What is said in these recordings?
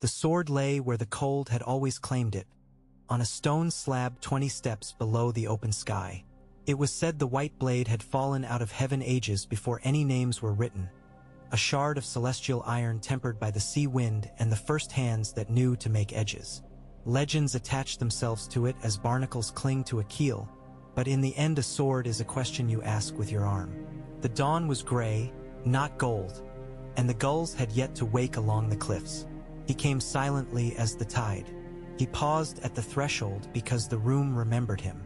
The sword lay where the cold had always claimed it, on a stone slab 20 steps below the open sky. It was said the white blade had fallen out of heaven ages before any names were written, a shard of celestial iron tempered by the sea wind and the first hands that knew to make edges. Legends attach themselves to it as barnacles cling to a keel, but in the end a sword is a question you ask with your arm. The dawn was gray, not gold, and the gulls had yet to wake along the cliffs. He came silently as the tide. He paused at the threshold because the room remembered him.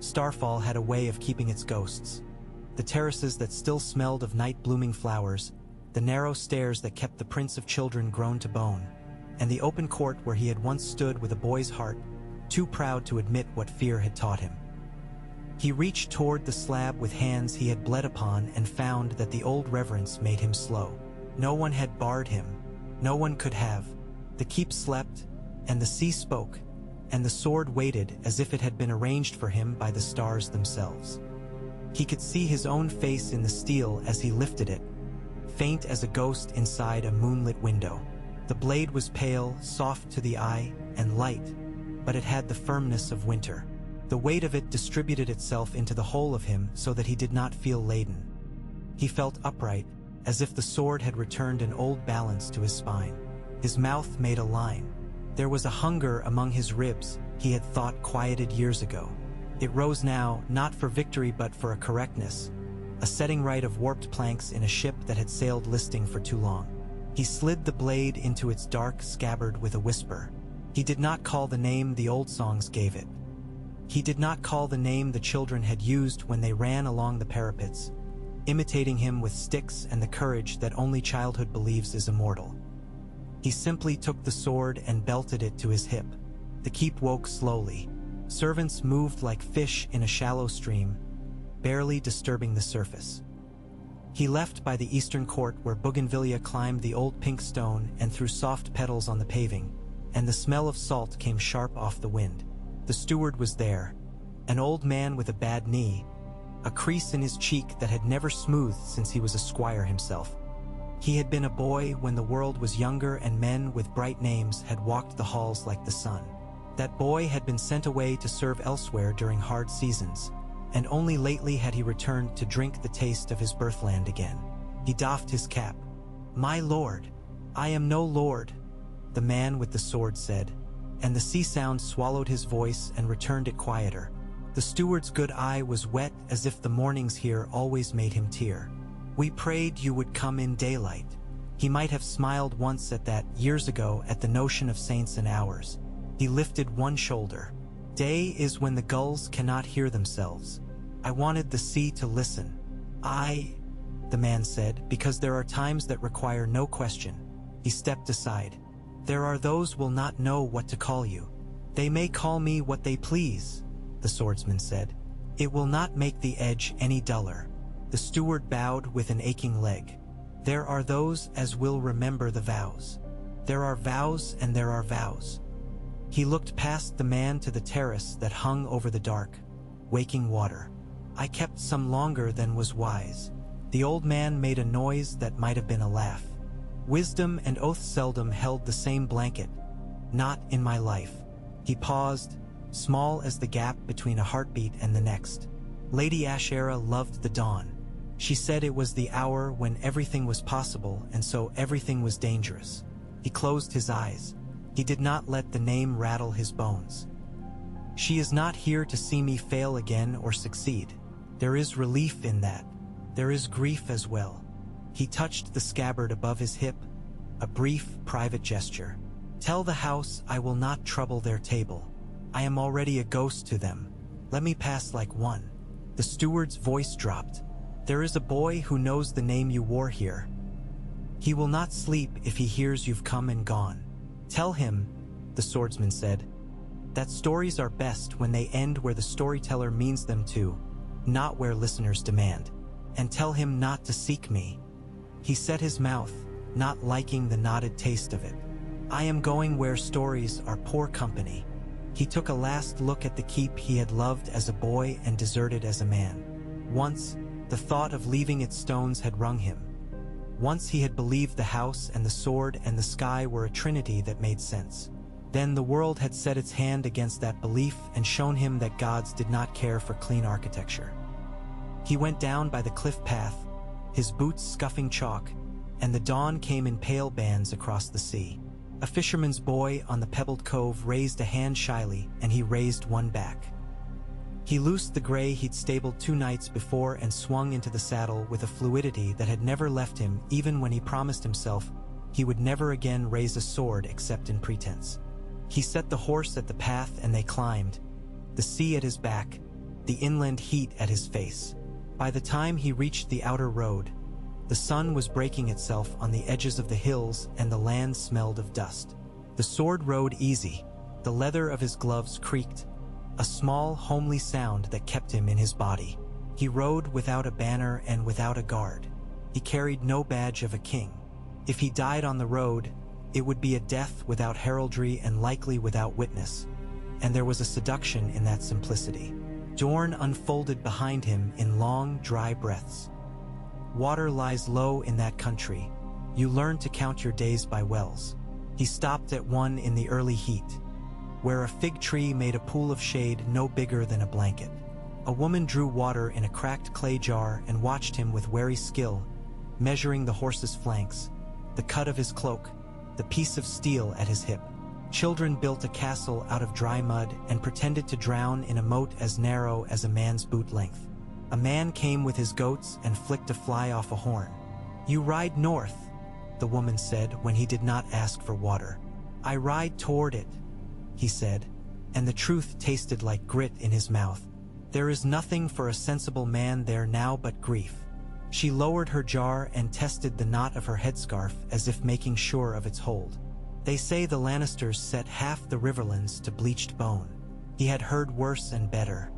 Starfall had a way of keeping its ghosts. The terraces that still smelled of night-blooming flowers, the narrow stairs that kept the prince of children grown to bone, and the open court where he had once stood with a boy's heart, too proud to admit what fear had taught him. He reached toward the slab with hands he had bled upon and found that the old reverence made him slow. No one had barred him. No one could have. The keep slept, and the sea spoke, and the sword waited as if it had been arranged for him by the stars themselves. He could see his own face in the steel as he lifted it, faint as a ghost inside a moonlit window. The blade was pale, soft to the eye, and light, but it had the firmness of winter. The weight of it distributed itself into the whole of him so that he did not feel laden. He felt upright, as if the sword had returned an old balance to his spine. His mouth made a line. There was a hunger among his ribs he had thought quieted years ago. It rose now, not for victory but for a correctness, a setting right of warped planks in a ship that had sailed listing for too long. He slid the blade into its dark scabbard with a whisper. He did not call the name the old songs gave it. He did not call the name the children had used when they ran along the parapets, imitating him with sticks and the courage that only childhood believes is immortal. He simply took the sword and belted it to his hip. The keep woke slowly. Servants moved like fish in a shallow stream, barely disturbing the surface. He left by the eastern court where Bougainvillea climbed the old pink stone and threw soft petals on the paving, and the smell of salt came sharp off the wind. The steward was there, an old man with a bad knee, a crease in his cheek that had never smoothed since he was a squire himself. He had been a boy when the world was younger and men with bright names had walked the halls like the sun. That boy had been sent away to serve elsewhere during hard seasons, and only lately had he returned to drink the taste of his birthland again. He doffed his cap. "My lord, I am no lord," the man with the sword said, and the sea sound swallowed his voice and returned it quieter. The steward's good eye was wet as if the mornings here always made him tear. "We prayed you would come in daylight." He might have smiled once at that, years ago, at the notion of saints and hours. He lifted one shoulder. "Day is when the gulls cannot hear themselves. I wanted the sea to listen." The man said, "because there are times that require no question." He stepped aside. "There are those will not know what to call you. They may call me what they please," the swordsman said. "It will not make the edge any duller." The steward bowed with an aching leg. "There are those as will remember the vows. There are vows and there are vows." He looked past the man to the terrace that hung over the dark, waking water. "I kept some longer than was wise." The old man made a noise that might have been a laugh. "Wisdom and oath seldom held the same blanket. Not in my life." He paused, small as the gap between a heartbeat and the next. Lady Ashera loved the dawn. She said it was the hour when everything was possible and so everything was dangerous. He closed his eyes. He did not let the name rattle his bones. "She is not here to see me fail again or succeed. There is relief in that. There is grief as well." He touched the scabbard above his hip, a brief, private gesture. "Tell the house I will not trouble their table. I am already a ghost to them. Let me pass like one." The steward's voice dropped. "There is a boy who knows the name you wore here. He will not sleep if he hears you've come and gone. Tell him," the swordsman said, "that stories are best when they end where the storyteller means them to, not where listeners demand. And tell him not to seek me." He set his mouth, not liking the knotted taste of it. "I am going where stories are poor company." He took a last look at the keep he had loved as a boy and deserted as a man. Once, the thought of leaving its stones had wrung him. Once he had believed the house and the sword and the sky were a trinity that made sense. Then the world had set its hand against that belief and shown him that gods did not care for clean architecture. He went down by the cliff path, his boots scuffing chalk, and the dawn came in pale bands across the sea. A fisherman's boy on the pebbled cove raised a hand shyly, and he raised one back. He loosed the gray he'd stabled 2 nights before and swung into the saddle with a fluidity that had never left him, even when he promised himself he would never again raise a sword except in pretense. He set the horse at the path and they climbed, the sea at his back, the inland heat at his face. By the time he reached the outer road, the sun was breaking itself on the edges of the hills and the land smelled of dust. The sword rode easy, the leather of his gloves creaked, a small, homely sound that kept him in his body. He rode without a banner and without a guard. He carried no badge of a king. If he died on the road, it would be a death without heraldry and likely without witness, and there was a seduction in that simplicity. Dawn unfolded behind him in long, dry breaths. Water lies low in that country. You learn to count your days by wells. He stopped at one in the early heat, where a fig tree made a pool of shade no bigger than a blanket. A woman drew water in a cracked clay jar and watched him with wary skill, measuring the horse's flanks, the cut of his cloak, the piece of steel at his hip. Children built a castle out of dry mud and pretended to drown in a moat as narrow as a man's boot length. A man came with his goats and flicked a fly off a horn. "You ride north," the woman said when he did not ask for water. "I ride toward it," he said, and the truth tasted like grit in his mouth. "There is nothing for a sensible man there now but grief." She lowered her jar and tested the knot of her headscarf as if making sure of its hold. "They say the Lannisters set half the Riverlands to bleached bone." He had heard worse and better.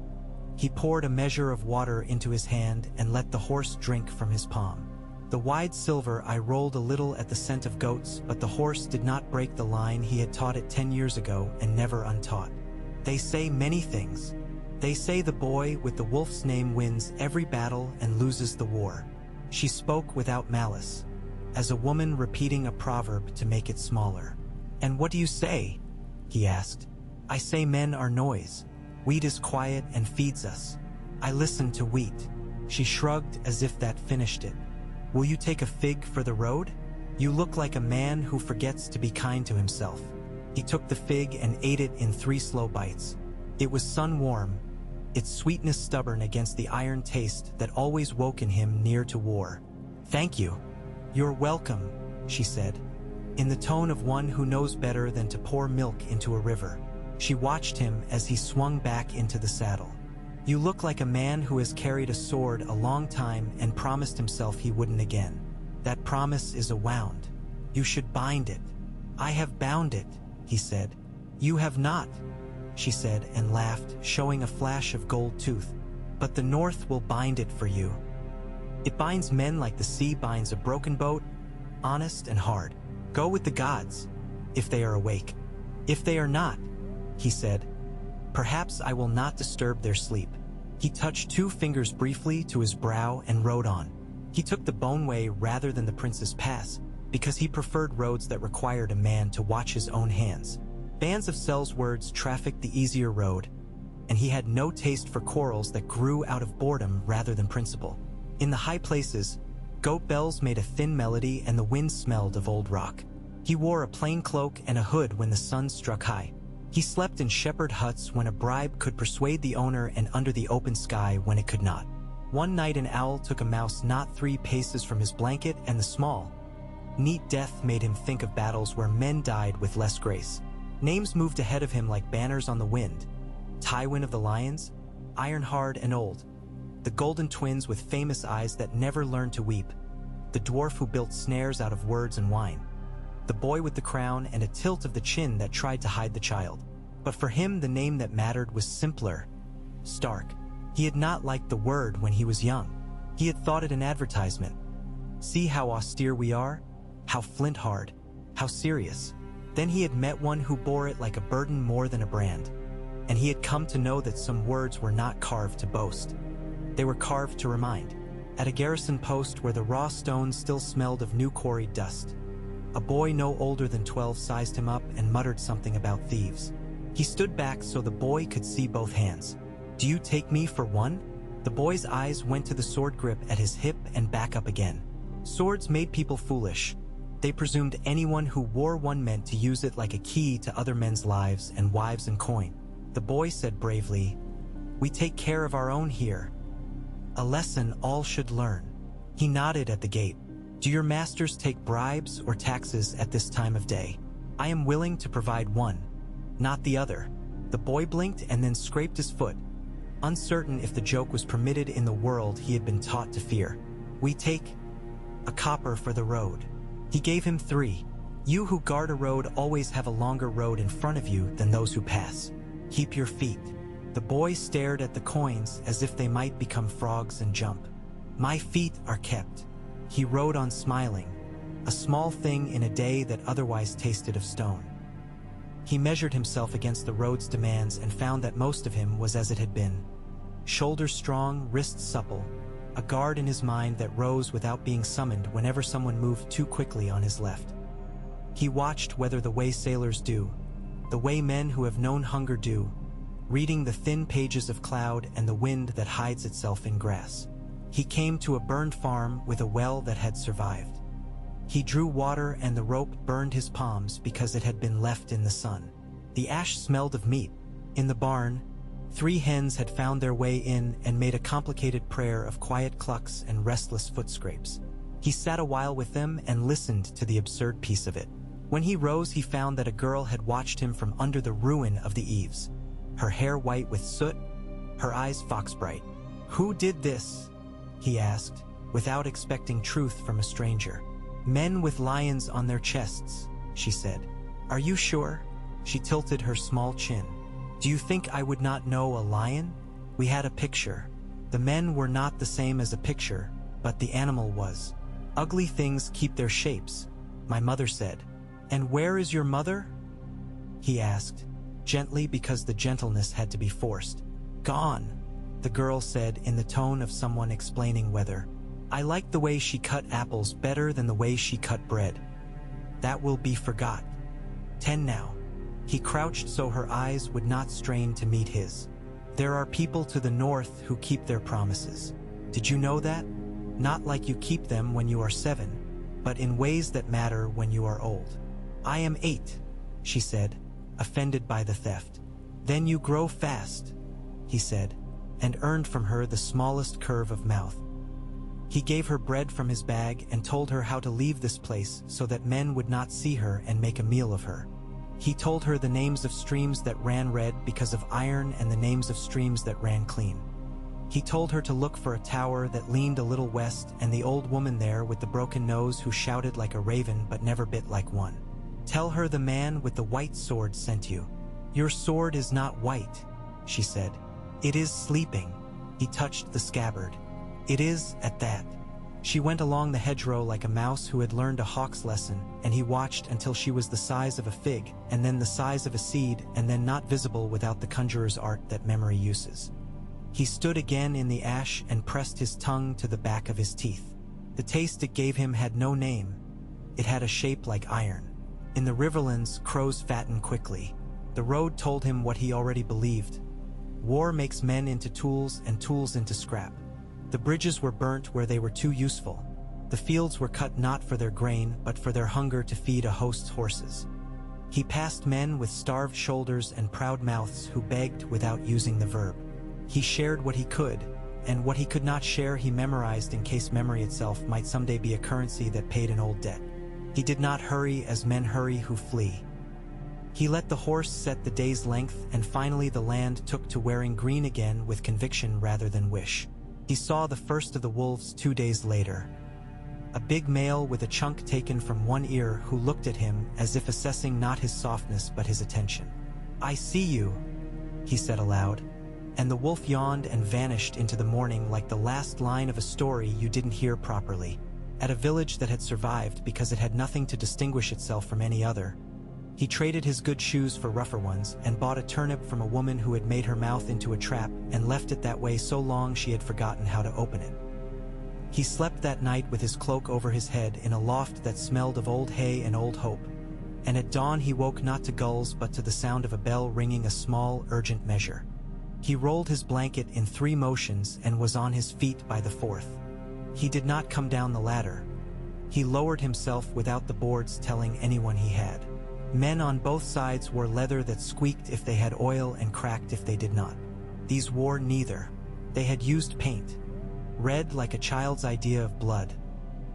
He poured a measure of water into his hand and let the horse drink from his palm. The wide silver eye rolled a little at the scent of goats, but the horse did not break the line he had taught it 10 years ago and never untaught. "They say many things. They say the boy with the wolf's name wins every battle and loses the war." She spoke without malice, as a woman repeating a proverb to make it smaller. "And what do you say?" he asked. "I say men are noise. Wheat is quiet and feeds us." "I listen to wheat." She shrugged as if that finished it. "Will you take a fig for the road? You look like a man who forgets to be kind to himself." He took the fig and ate it in 3 slow bites. It was sun-warm, its sweetness stubborn against the iron taste that always woke in him near to war. "Thank you." "You're welcome," she said, in the tone of one who knows better than to pour milk into a river. She watched him as he swung back into the saddle. "You look like a man who has carried a sword a long time and promised himself he wouldn't again. That promise is a wound. You should bind it." "I have bound it," he said. "You have not," she said and laughed, showing a flash of gold tooth. "But the North will bind it for you. It binds men like the sea binds a broken boat, honest and hard. Go with the gods, if they are awake. If they are not," he said, "perhaps I will not disturb their sleep." He touched 2 fingers briefly to his brow and rode on. He took the Bone Way rather than the Prince's Pass, because he preferred roads that required a man to watch his own hands. Bands of Sellswords trafficked the easier road, and he had no taste for quarrels that grew out of boredom rather than principle. In the high places, goat bells made a thin melody and the wind smelled of old rock. He wore a plain cloak and a hood when the sun struck high. He slept in shepherd huts when a bribe could persuade the owner and under the open sky when it could not. One night an owl took a mouse not 3 paces from his blanket, and the small, neat death made him think of battles where men died with less grace. Names moved ahead of him like banners on the wind. Tywin of the Lions, Ironhard and Old, the golden twins with famous eyes that never learned to weep, the dwarf who built snares out of words and wine, the boy with the crown and a tilt of the chin that tried to hide the child. But for him the name that mattered was simpler, Stark. He had not liked the word when he was young. He had thought it an advertisement. See how austere we are, how flint-hard, how serious. Then he had met one who bore it like a burden more than a brand, and he had come to know that some words were not carved to boast. They were carved to remind. at a garrison post where the raw stones still smelled of new quarried dust. A boy no older than 12 sized him up and muttered something about thieves. He stood back so the boy could see both hands. "Do you take me for one?" The boy's eyes went to the sword grip at his hip and back up again. Swords made people foolish. They presumed anyone who wore one meant to use it like a key to other men's lives and wives and coin. The boy said bravely, "We take care of our own here. A lesson all should learn." He nodded at the gate. "Do your masters take bribes or taxes at this time of day?" "I am willing to provide one, not the other." The boy blinked and then scraped his foot, uncertain if the joke was permitted in the world he had been taught to fear. "We take a copper for the road." He gave him 3. "You who guard a road always have a longer road in front of you than those who pass. Keep your feet." The boy stared at the coins as if they might become frogs and jump. "My feet are kept." He rode on smiling, a small thing in a day that otherwise tasted of stone. He measured himself against the road's demands and found that most of him was as it had been. Shoulders strong, wrists supple, a guard in his mind that rose without being summoned whenever someone moved too quickly on his left. He watched whether the way sailors do, the way men who have known hunger do, reading the thin pages of cloud and the wind that hides itself in grass. He came to a burned farm with a well that had survived. He drew water and the rope burned his palms because it had been left in the sun. The ash smelled of meat. In the barn, 3 hens had found their way in and made a complicated prayer of quiet clucks and restless foot scrapes. He sat a while with them and listened to the absurd piece of it. When he rose, he found that a girl had watched him from under the ruin of the eaves, her hair white with soot, her eyes fox-bright. "Who did this?" he asked, without expecting truth from a stranger. "Men with lions on their chests," she said. "Are you sure?" She tilted her small chin. "Do you think I would not know a lion? We had a picture. The men were not the same as a picture, but the animal was. Ugly things keep their shapes," my mother said. "And where is your mother?" he asked, gently because the gentleness had to be forced. "Gone," the girl said in the tone of someone explaining weather. "I like the way she cut apples better than the way she cut bread. That will be forgot. 10 now." He crouched so her eyes would not strain to meet his. "There are people to the north who keep their promises. Did you know that? Not like you keep them when you are 7, but in ways that matter when you are old." "I am 8, she said, offended by the theft. "Then you grow fast," he said, and earned from her the smallest curve of mouth. He gave her bread from his bag and told her how to leave this place so that men would not see her and make a meal of her. He told her the names of streams that ran red because of iron and the names of streams that ran clean. He told her to look for a tower that leaned a little west and the old woman there with the broken nose who shouted like a raven but never bit like one. "Tell her the man with the white sword sent you." "Your sword is not white," she said. "It is sleeping." He touched the scabbard. "It is, at that." She went along the hedgerow like a mouse who had learned a hawk's lesson, and he watched until she was the size of a fig, and then the size of a seed, and then not visible without the conjurer's art that memory uses. He stood again in the ash and pressed his tongue to the back of his teeth. The taste it gave him had no name. It had a shape like iron. In the riverlands, crows fatten quickly. The road told him what he already believed. War makes men into tools and tools into scrap. The bridges were burnt where they were too useful. The fields were cut not for their grain, but for their hunger to feed a host's horses. He passed men with starved shoulders and proud mouths who begged without using the verb. He shared what he could, and what he could not share he memorized in case memory itself might someday be a currency that paid an old debt. He did not hurry as men hurry who flee. He let the horse set the day's length, and finally the land took to wearing green again with conviction rather than wish. He saw the first of the wolves 2 days later. A big male with a chunk taken from one ear who looked at him as if assessing not his softness but his attention. "I see you," he said aloud, and the wolf yawned and vanished into the morning like the last line of a story you didn't hear properly. At a village that had survived because it had nothing to distinguish itself from any other, he traded his good shoes for rougher ones and bought a turnip from a woman who had made her mouth into a trap and left it that way so long she had forgotten how to open it. He slept that night with his cloak over his head in a loft that smelled of old hay and old hope, and at dawn he woke not to gulls but to the sound of a bell ringing a small, urgent measure. He rolled his blanket in 3 motions and was on his feet by the 4th. He did not come down the ladder. He lowered himself without the boards telling anyone he had. Men on both sides wore leather that squeaked if they had oil and cracked if they did not. These wore neither. They had used paint, red like a child's idea of blood,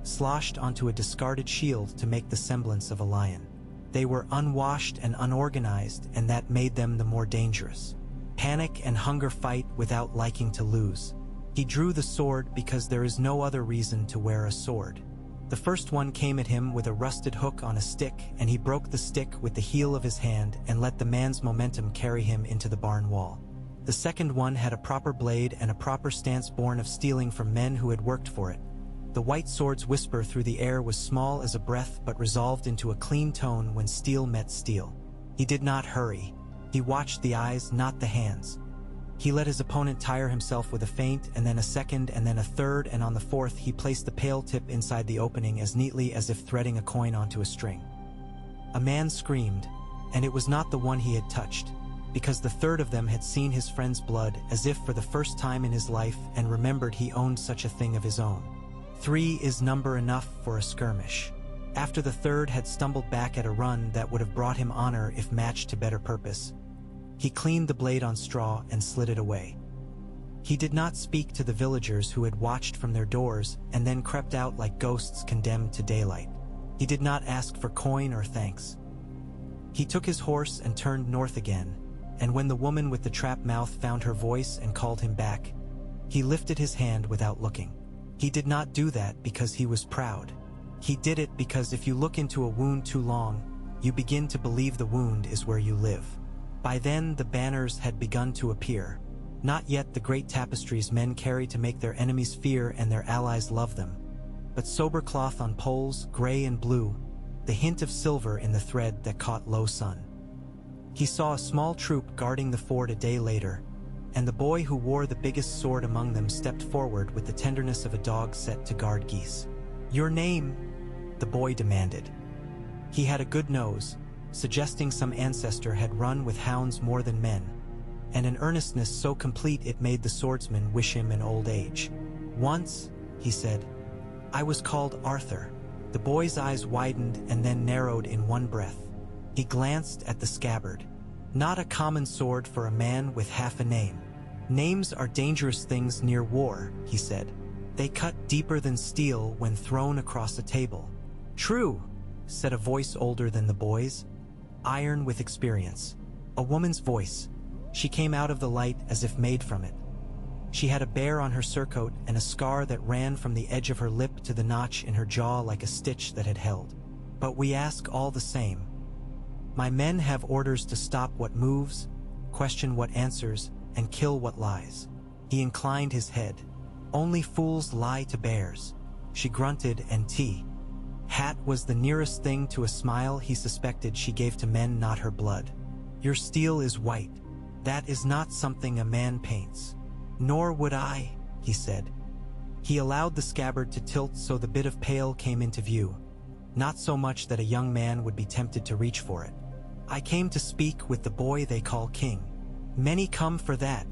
sloshed onto a discarded shield to make the semblance of a lion. They were unwashed and unorganized, and that made them the more dangerous. Panic and hunger fight without liking to lose. He drew the sword because there is no other reason to wear a sword. The first one came at him with a rusted hook on a stick, and he broke the stick with the heel of his hand and let the man's momentum carry him into the barn wall. The second one had a proper blade and a proper stance born of stealing from men who had worked for it. The white sword's whisper through the air was small as a breath but resolved into a clean tone when steel met steel. He did not hurry. He watched the eyes, not the hands. He let his opponent tire himself with a feint, and then a second, and then a third, and on the 4th he placed the pale tip inside the opening as neatly as if threading a coin onto a string. A man screamed, and it was not the one he had touched, because the third of them had seen his friend's blood as if for the first time in his life and remembered he owned such a thing of his own. 3 is number enough for a skirmish. After the third had stumbled back at a run that would have brought him honor if matched to better purpose, he cleaned the blade on straw and slid it away. He did not speak to the villagers who had watched from their doors and then crept out like ghosts condemned to daylight. He did not ask for coin or thanks. He took his horse and turned north again, and when the woman with the trap mouth found her voice and called him back, he lifted his hand without looking. He did not do that because he was proud. He did it because if you look into a wound too long, you begin to believe the wound is where you live. By then, the banners had begun to appear. Not yet the great tapestries men carry to make their enemies fear and their allies love them, but sober cloth on poles, gray and blue, the hint of silver in the thread that caught low sun. He saw a small troop guarding the ford a day later, and the boy who wore the biggest sword among them stepped forward with the tenderness of a dog set to guard geese. "Your name?" the boy demanded. He had a good nose, suggesting some ancestor had run with hounds more than men, and an earnestness so complete it made the swordsman wish him an old age. "Once," he said, "I was called Arthur." The boy's eyes widened and then narrowed in one breath. He glanced at the scabbard. Not a common sword for a man with half a name. "Names are dangerous things near war," he said. "They cut deeper than steel when thrown across a table." "True," said a voice older than the boy's, iron with experience. A woman's voice. She came out of the light as if made from it. She had a bear on her surcoat and a scar that ran from the edge of her lip to the notch in her jaw like a stitch that had held. "But we ask all the same. My men have orders to stop what moves, question what answers, and kill what lies." He inclined his head. "Only fools lie to bears." She grunted, and hat was the nearest thing to a smile he suspected she gave to men not her blood. "Your steel is white. That is not something a man paints." "Nor would I," he said. He allowed the scabbard to tilt so the bit of pale came into view, not so much that a young man would be tempted to reach for it. "I came to speak with the boy they call king." "Many come for that,"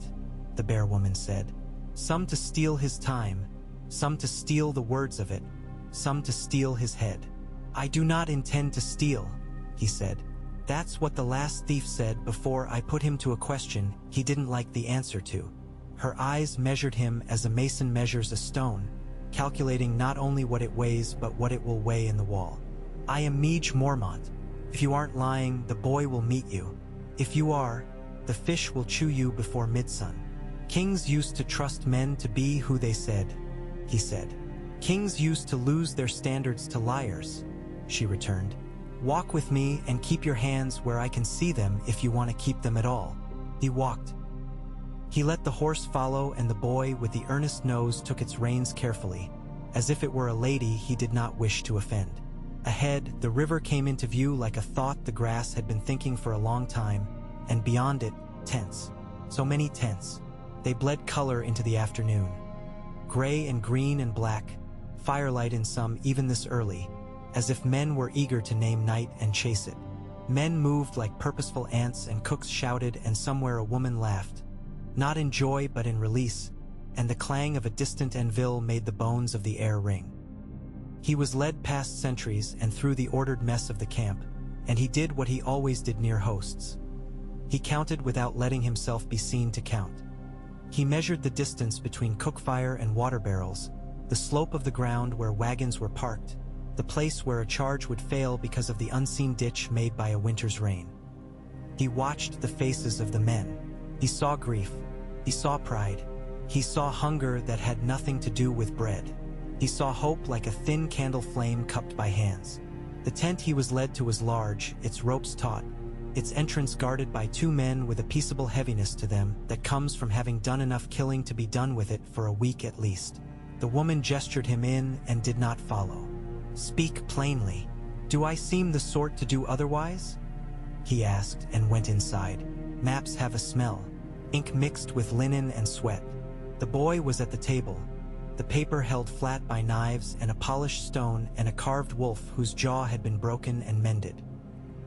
the bear woman said. "Some to steal his time, some to steal the words of it, some to steal his head." "I do not intend to steal," he said. "That's what the last thief said before I put him to a question he didn't like the answer to." Her eyes measured him as a mason measures a stone, calculating not only what it weighs but what it will weigh in the wall. "I am Mege Mormont. If you aren't lying, the boy will meet you. If you are, the fish will chew you before midsun." "Kings used to trust men to be who they said," he said. "Kings used to lose their standards to liars," she returned. "Walk with me and keep your hands where I can see them if you want to keep them at all." He walked. He let the horse follow, and the boy with the earnest nose took its reins carefully, as if it were a lady he did not wish to offend. Ahead, the river came into view like a thought the grass had been thinking for a long time, and beyond it, tents. So many tents. They bled color into the afternoon. gray and green and black, firelight in some even this early, as if men were eager to name night and chase it. Men moved like purposeful ants and cooks shouted and somewhere a woman laughed, not in joy but in release, and the clang of a distant anvil made the bones of the air ring. He was led past sentries and through the ordered mess of the camp, and he did what he always did near hosts. He counted without letting himself be seen to count. He measured the distance between cookfire and water barrels, the slope of the ground where wagons were parked, the place where a charge would fail because of the unseen ditch made by a winter's rain. He watched the faces of the men. He saw grief. He saw pride. He saw hunger that had nothing to do with bread. He saw hope like a thin candle flame cupped by hands. The tent he was led to was large, its ropes taut, its entrance guarded by two men with a peaceable heaviness to them that comes from having done enough killing to be done with it for a week at least. The woman gestured him in and did not follow. "Speak plainly. Do I seem the sort to do otherwise?" he asked and went inside. Maps have a smell, ink mixed with linen and sweat. The boy was at the table, the paper held flat by knives and a polished stone and a carved wolf whose jaw had been broken and mended.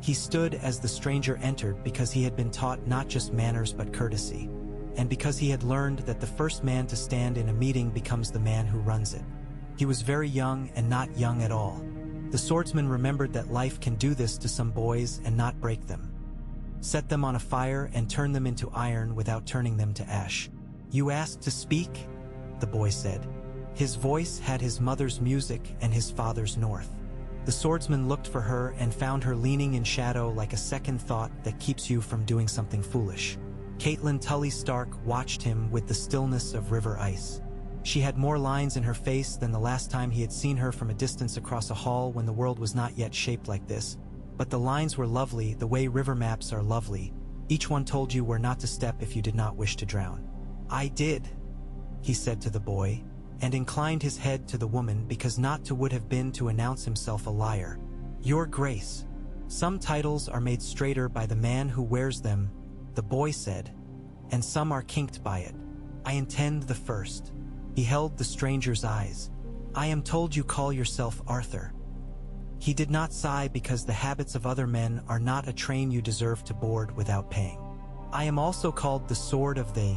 He stood as the stranger entered because he had been taught not just manners but courtesy, and because he had learned that the first man to stand in a meeting becomes the man who runs it. He was very young and not young at all. The swordsman remembered that life can do this to some boys and not break them. Set them on a fire and turn them into iron without turning them to ash. "You asked to speak?" the boy said. His voice had his mother's music and his father's north. The swordsman looked for her and found her leaning in shadow like a second thought that keeps you from doing something foolish. Caitlin Tully Stark watched him with the stillness of river ice. She had more lines in her face than the last time he had seen her from a distance across a hall when the world was not yet shaped like this. But the lines were lovely, the way river maps are lovely. Each one told you where not to step if you did not wish to drown. "I did," he said to the boy, and inclined his head to the woman because not to would have been to announce himself a liar. "Your Grace, some titles are made straighter by the man who wears them," the boy said, "and some are kinked by it. I intend the first." He held the stranger's eyes. "I am told you call yourself Arthur." He did not sigh because the habits of other men are not a train you deserve to board without paying. "I am also called the Sword of the—"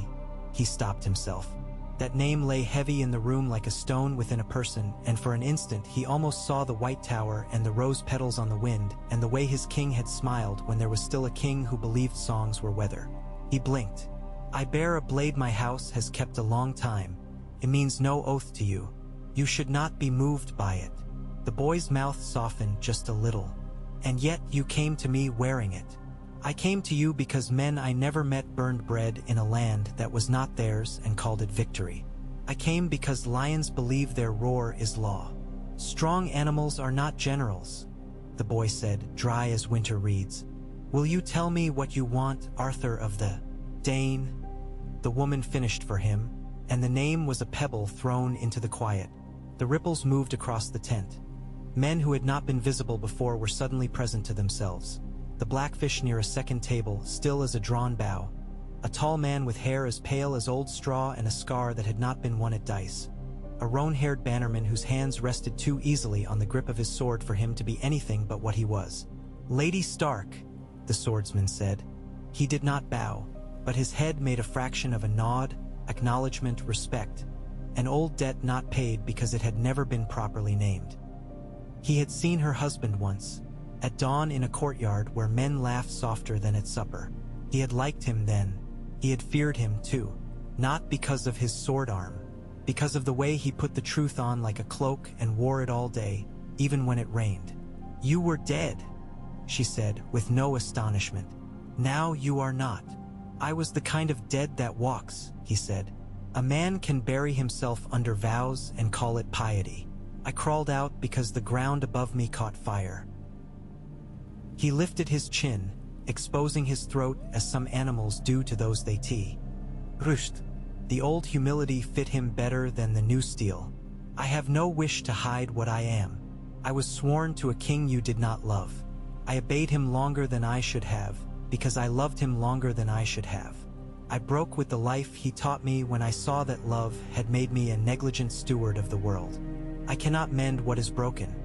He stopped himself. That name lay heavy in the room like a stone within a person, and for an instant he almost saw the white tower and the rose petals on the wind and the way his king had smiled when there was still a king who believed songs were weather. He blinked. "I bear a blade my house has kept a long time. It means no oath to you. You should not be moved by it." The boy's mouth softened just a little. "And yet you came to me wearing it." "I came to you because men I never met burned bread in a land that was not theirs and called it victory. I came because lions believe their roar is law. Strong animals are not generals," the boy said, dry as winter reeds. "Will you tell me what you want, Arthur of the Dayne?" The woman finished for him, and the name was a pebble thrown into the quiet. The ripples moved across the tent. Men who had not been visible before were suddenly present to themselves. The blackfish near a second table, still as a drawn bow. A tall man with hair as pale as old straw and a scar that had not been won at dice. A roan-haired bannerman whose hands rested too easily on the grip of his sword for him to be anything but what he was. "Lady Stark," the swordsman said. He did not bow, but his head made a fraction of a nod, acknowledgement, respect. An old debt not paid because it had never been properly named. He had seen her husband once, at dawn in a courtyard where men laughed softer than at supper. He had liked him then. He had feared him too, not because of his sword arm, because of the way he put the truth on like a cloak and wore it all day, even when it rained. "You were dead," she said, with no astonishment. "Now you are not." "I was the kind of dead that walks," he said. "A man can bury himself under vows and call it piety. I crawled out because the ground above me caught fire." He lifted his chin, exposing his throat as some animals do to those they tee. "Rusht." The old humility fit him better than the new steel. "I have no wish to hide what I am. I was sworn to a king you did not love. I obeyed him longer than I should have, because I loved him longer than I should have. I broke with the life he taught me when I saw that love had made me a negligent steward of the world. I cannot mend what is broken,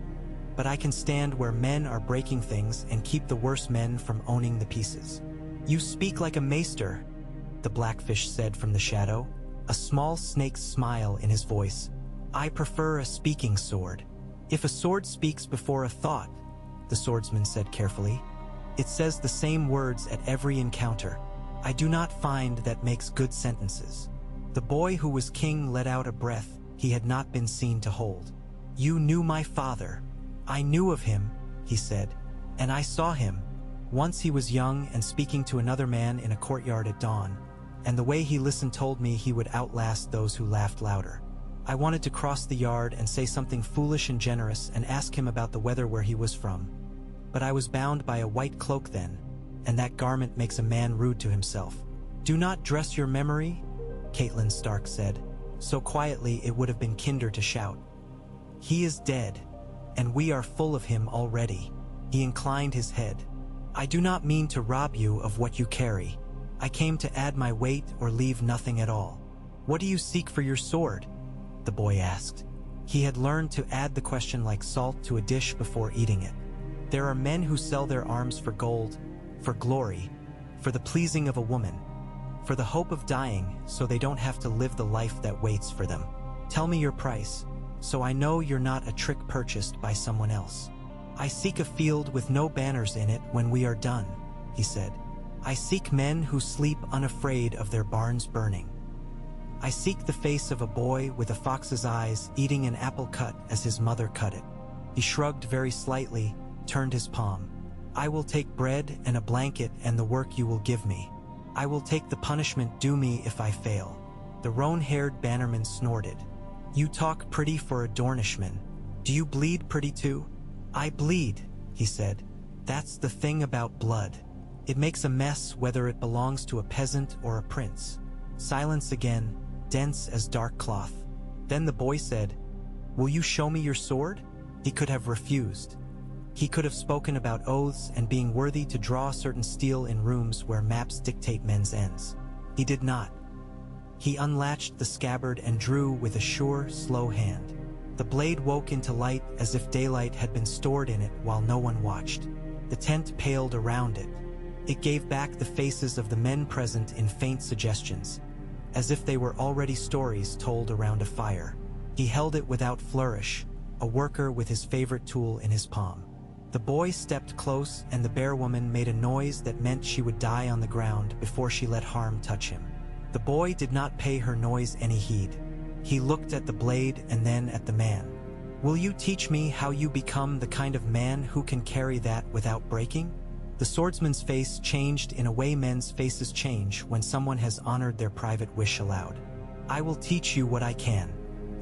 but I can stand where men are breaking things and keep the worse men from owning the pieces. You speak like a maester, the blackfish said from the shadow, a small snake's smile in his voice. I prefer a speaking sword. If a sword speaks before a thought, the swordsman said carefully, it says the same words at every encounter. I do not find that makes good sentences. The boy who was king let out a breath he had not been seen to hold. You knew my father. I knew of him, he said, and I saw him. Once he was young and speaking to another man in a courtyard at dawn, and the way he listened told me he would outlast those who laughed louder. I wanted to cross the yard and say something foolish and generous and ask him about the weather where he was from. But I was bound by a white cloak then, and that garment makes a man rude to himself. Do not dress your memory, Caitlin Stark said, so quietly it would have been kinder to shout. He is dead, and we are full of him already. He inclined his head. I do not mean to rob you of what you carry. I came to add my weight or leave nothing at all. What do you seek for your sword? The boy asked. He had learned to add the question like salt to a dish before eating it. There are men who sell their arms for gold, for glory, for the pleasing of a woman, for the hope of dying so they don't have to live the life that waits for them. Tell me your price, so I know you're not a trick purchased by someone else. I seek a field with no banners in it when we are done, he said. I seek men who sleep unafraid of their barns burning. I seek the face of a boy with a fox's eyes eating an apple cut as his mother cut it. He shrugged very slightly, turned his palm. I will take bread and a blanket and the work you will give me. I will take the punishment due me if I fail. The roan-haired bannerman snorted. You talk pretty for a Dornishman. Do you bleed pretty too? I bleed, he said. That's the thing about blood. It makes a mess whether it belongs to a peasant or a prince. Silence again, dense as dark cloth. Then the boy said, Will you show me your sword? He could have refused. He could have spoken about oaths and being worthy to draw certain steel in rooms where maps dictate men's ends. He did not. He unlatched the scabbard and drew with a sure, slow hand. The blade woke into light as if daylight had been stored in it while no one watched. The tent paled around it. It gave back the faces of the men present in faint suggestions, as if they were already stories told around a fire. He held it without flourish, a worker with his favorite tool in his palm. The boy stepped close and the bear woman made a noise that meant she would die on the ground before she let harm touch him. The boy did not pay her noise any heed. He looked at the blade and then at the man. Will you teach me how you become the kind of man who can carry that without breaking? The swordsman's face changed in a way men's faces change when someone has honored their private wish aloud. I will teach you what I can.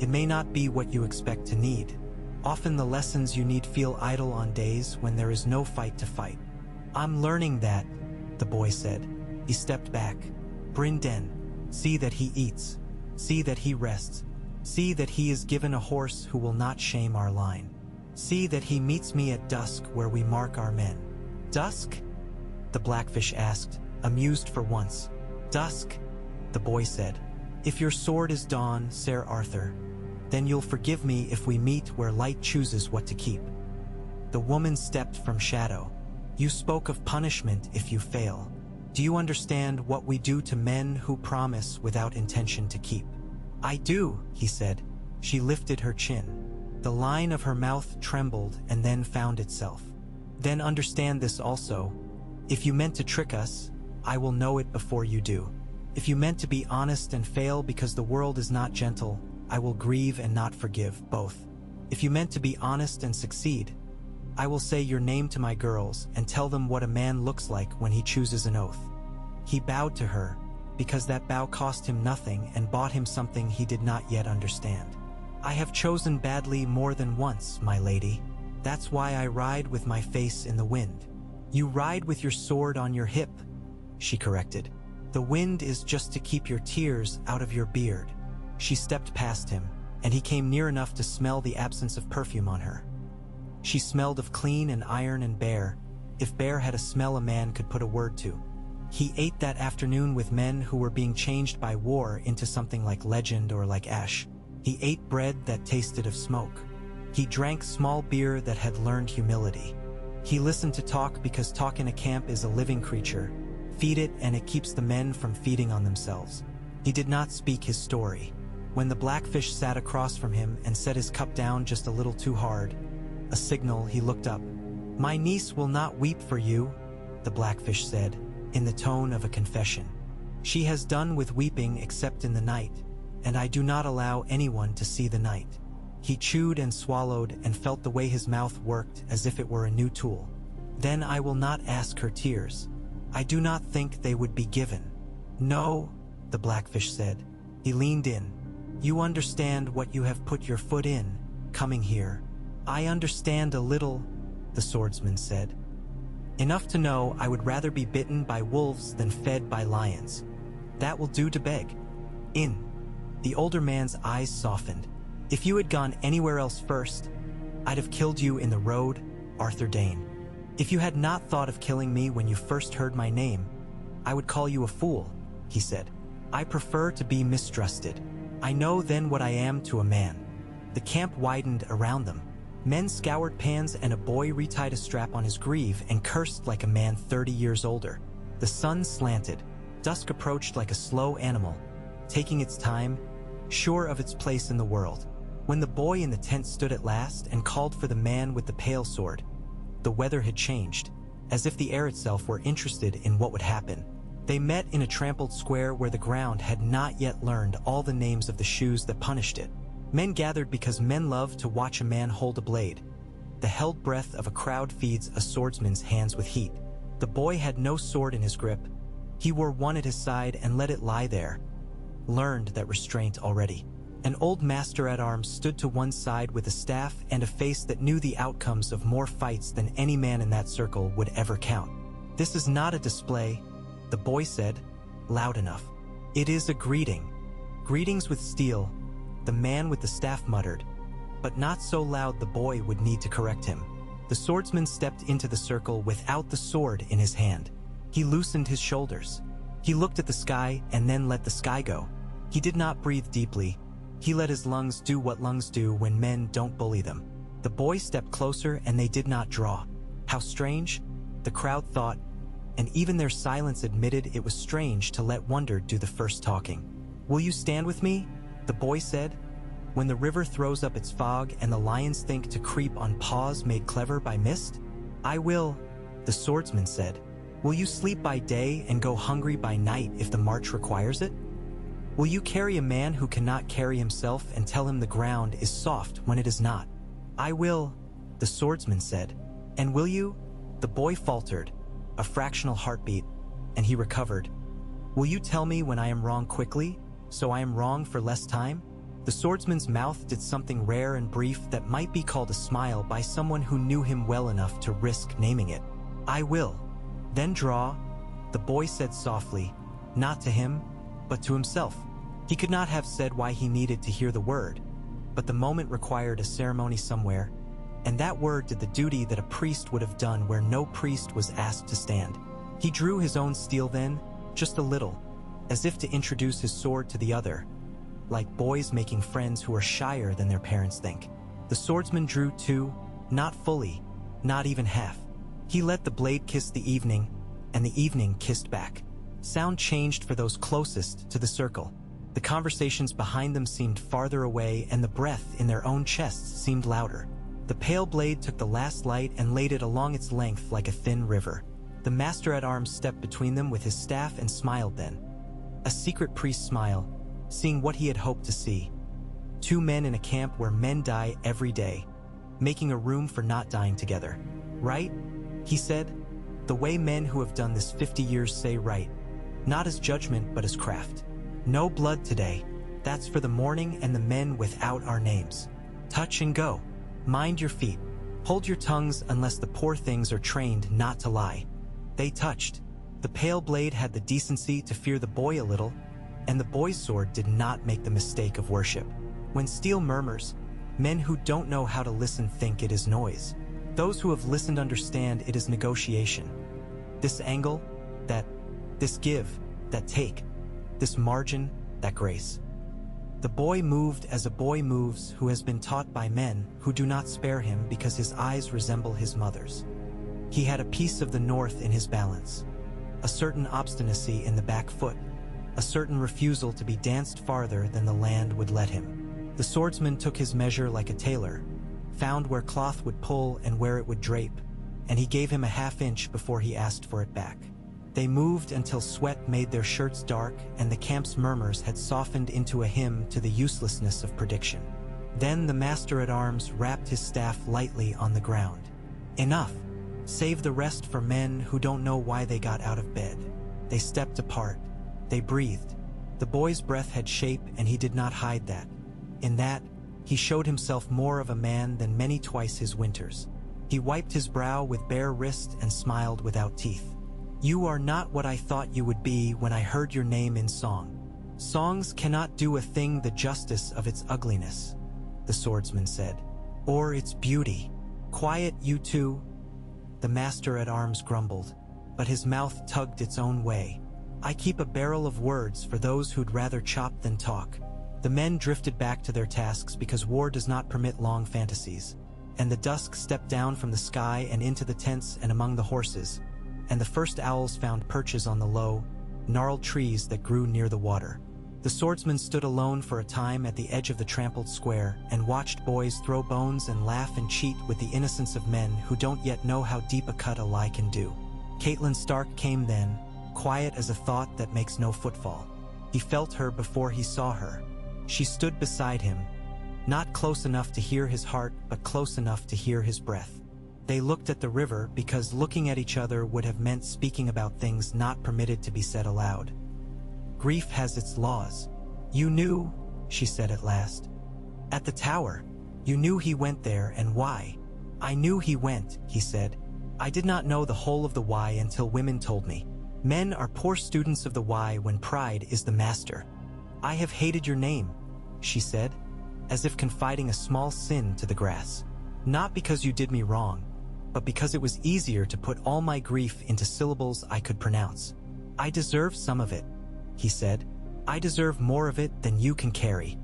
It may not be what you expect to need. Often the lessons you need feel idle on days when there is no fight to fight. I'm learning that, the boy said. He stepped back. Brinden, see that he eats. See that he rests. See that he is given a horse who will not shame our line. See that he meets me at dusk where we mark our men. Dusk? The blackfish asked, amused for once. Dusk, the boy said. If your sword is dawn, Sir Arthur, then you'll forgive me if we meet where light chooses what to keep. The woman stepped from shadow. You spoke of punishment if you fail. Do you understand what we do to men who promise without intention to keep? I do, he said. She lifted her chin. The line of her mouth trembled and then found itself. Then understand this also. If you meant to trick us, I will know it before you do. If you meant to be honest and fail because the world is not gentle, I will grieve and not forgive, both. If you meant to be honest and succeed, I will say your name to my girls and tell them what a man looks like when he chooses an oath. He bowed to her, because that bow cost him nothing and bought him something he did not yet understand. I have chosen badly more than once, my lady. That's why I ride with my face in the wind. You ride with your sword on your hip, she corrected. The wind is just to keep your tears out of your beard. She stepped past him, and he came near enough to smell the absence of perfume on her. She smelled of clean and iron and bare, if bare had a smell a man could put a word to. He ate that afternoon with men who were being changed by war into something like legend or like ash. He ate bread that tasted of smoke. He drank small beer that had learned humility. He listened to talk because talk in a camp is a living creature. Feed it and it keeps the men from feeding on themselves. He did not speak his story. When the blackfish sat across from him and set his cup down just a little too hard, a signal, he looked up. "My niece will not weep for you," the blackfish said, in the tone of a confession. "She has done with weeping except in the night, and I do not allow anyone to see the night." He chewed and swallowed and felt the way his mouth worked as if it were a new tool. "Then I will not ask her tears. I do not think they would be given." "No," the blackfish said. He leaned in. "You understand what you have put your foot in, coming here." "I understand a little," the swordsman said. "Enough to know I would rather be bitten by wolves than fed by lions. That will do to beg." "In." The older man's eyes softened. "If you had gone anywhere else first, I'd have killed you in the road, Arthur Dayne. If you had not thought of killing me when you first heard my name, I would call you a fool," he said. "I prefer to be mistrusted. I know then what I am to a man." The camp widened around them. Men scoured pans and a boy retied a strap on his greave and cursed like a man 30 years older. The sun slanted. Dusk approached like a slow animal, taking its time, sure of its place in the world. When the boy in the tent stood at last and called for the man with the pale sword, the weather had changed, as if the air itself were interested in what would happen. They met in a trampled square where the ground had not yet learned all the names of the shoes that punished it. Men gathered because men love to watch a man hold a blade. The held breath of a crowd feeds a swordsman's hands with heat. The boy had no sword in his grip. He wore one at his side and let it lie there. Learned that restraint already. An old master-at-arms stood to one side with a staff and a face that knew the outcomes of more fights than any man in that circle would ever count. "This is not a display," the boy said, loud enough. "It is a greeting. Greetings with steel," the man with the staff muttered, but not so loud the boy would need to correct him. The swordsman stepped into the circle without the sword in his hand. He loosened his shoulders. He looked at the sky and then let the sky go. He did not breathe deeply. He let his lungs do what lungs do when men don't bully them. The boy stepped closer and they did not draw. How strange, the crowd thought, and even their silence admitted it was strange to let wonder do the first talking. "Will you stand with me?" the boy said. "When the river throws up its fog and the lions think to creep on paws made clever by mist?" "I will," the swordsman said. "Will you sleep by day and go hungry by night if the march requires it? Will you carry a man who cannot carry himself and tell him the ground is soft when it is not?" "I will," the swordsman said. "And will you?" The boy faltered, a fractional heartbeat, and he recovered. "Will you tell me when I am wrong quickly, so I am wrong for less time?" The swordsman's mouth did something rare and brief that might be called a smile by someone who knew him well enough to risk naming it. "I will." "Then draw," the boy said softly, not to him, but to himself. He could not have said why he needed to hear the word, but the moment required a ceremony somewhere, and that word did the duty that a priest would have done where no priest was asked to stand. He drew his own steel then, just a little, as if to introduce his sword to the other, like boys making friends who are shyer than their parents think. The swordsman drew too, not fully, not even half. He let the blade kiss the evening, and the evening kissed back. Sound changed for those closest to the circle. The conversations behind them seemed farther away, and the breath in their own chests seemed louder. The pale blade took the last light and laid it along its length like a thin river. The master-at-arms stepped between them with his staff and smiled then. A secret priest smile, seeing what he had hoped to see. Two men in a camp where men die every day, making a room for not dying together. "Right?" he said. "The way men who have done this 50 years say right. Not as judgment, but as craft. No blood today. That's for the morning and the men without our names. Touch and go. Mind your feet. Hold your tongues unless the poor things are trained not to lie." They touched. The pale blade had the decency to fear the boy a little, and the boy's sword did not make the mistake of worship. When steel murmurs, men who don't know how to listen think it is noise. Those who have listened understand it is negotiation. This angle, that This give, that take, this margin, that grace. The boy moved as a boy moves who has been taught by men who do not spare him because his eyes resemble his mother's. He had a piece of the north in his balance, a certain obstinacy in the back foot, a certain refusal to be danced farther than the land would let him. The swordsman took his measure like a tailor, found where cloth would pull and where it would drape, and he gave him a half-inch before he asked for it back. They moved until sweat made their shirts dark and the camp's murmurs had softened into a hymn to the uselessness of prediction. Then the master-at-arms rapped his staff lightly on the ground. Enough! Save the rest for men who don't know why they got out of bed. They stepped apart. They breathed. The boy's breath had shape and he did not hide that. In that, he showed himself more of a man than many twice his winters. He wiped his brow with bare wrist and smiled without teeth. You are not what I thought you would be when I heard your name in song. Songs cannot do a thing the justice of its ugliness, the swordsman said, or its beauty. Quiet, you two, the master-at-arms grumbled, but his mouth tugged its own way. I keep a barrel of words for those who'd rather chop than talk. The men drifted back to their tasks because war does not permit long fantasies, and the dusk stepped down from the sky and into the tents and among the horses, and the first owls found perches on the low, gnarled trees that grew near the water. The swordsman stood alone for a time at the edge of the trampled square and watched boys throw bones and laugh and cheat with the innocence of men who don't yet know how deep a cut a lie can do. Caitlin Stark came then, quiet as a thought that makes no footfall. He felt her before he saw her. She stood beside him, not close enough to hear his heart, but close enough to hear his breath. They looked at the river because looking at each other would have meant speaking about things not permitted to be said aloud. Grief has its laws. You knew, she said at last. At the tower, you knew he went there and why. I knew he went, he said. I did not know the whole of the why until women told me. Men are poor students of the why when pride is the master. I have hated your name, she said, as if confiding a small sin to the grass. Not because you did me wrong, but because it was easier to put all my grief into syllables I could pronounce. I deserve some of it, he said. I deserve more of it than you can carry.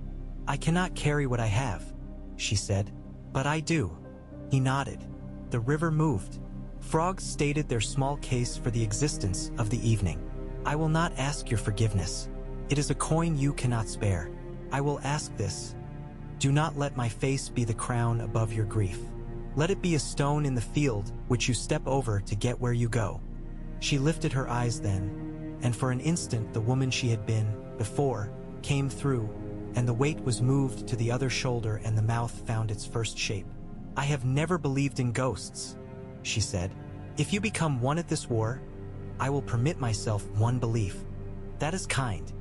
I cannot carry what I have, she said. But I do. He nodded. The river moved. Frogs stated their small case for the existence of the evening. I will not ask your forgiveness. It is a coin you cannot spare. I will ask this. Do not let my face be the crown above your grief. Let it be a stone in the field which you step over to get where you go. She lifted her eyes then, and for an instant the woman she had been, before, came through, and the weight was moved to the other shoulder and the mouth found its first shape. I have never believed in ghosts, she said. If you become one at this war, I will permit myself one belief. That is kind,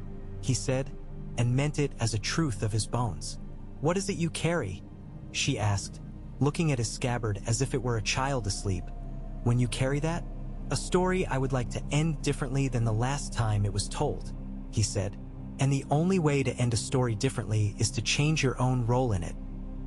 he said, and meant it as a truth of his bones. What is it you carry? She asked, looking at his scabbard as if it were a child asleep. When you carry that? A story I would like to end differently than the last time it was told, he said. And the only way to end a story differently is to change your own role in it.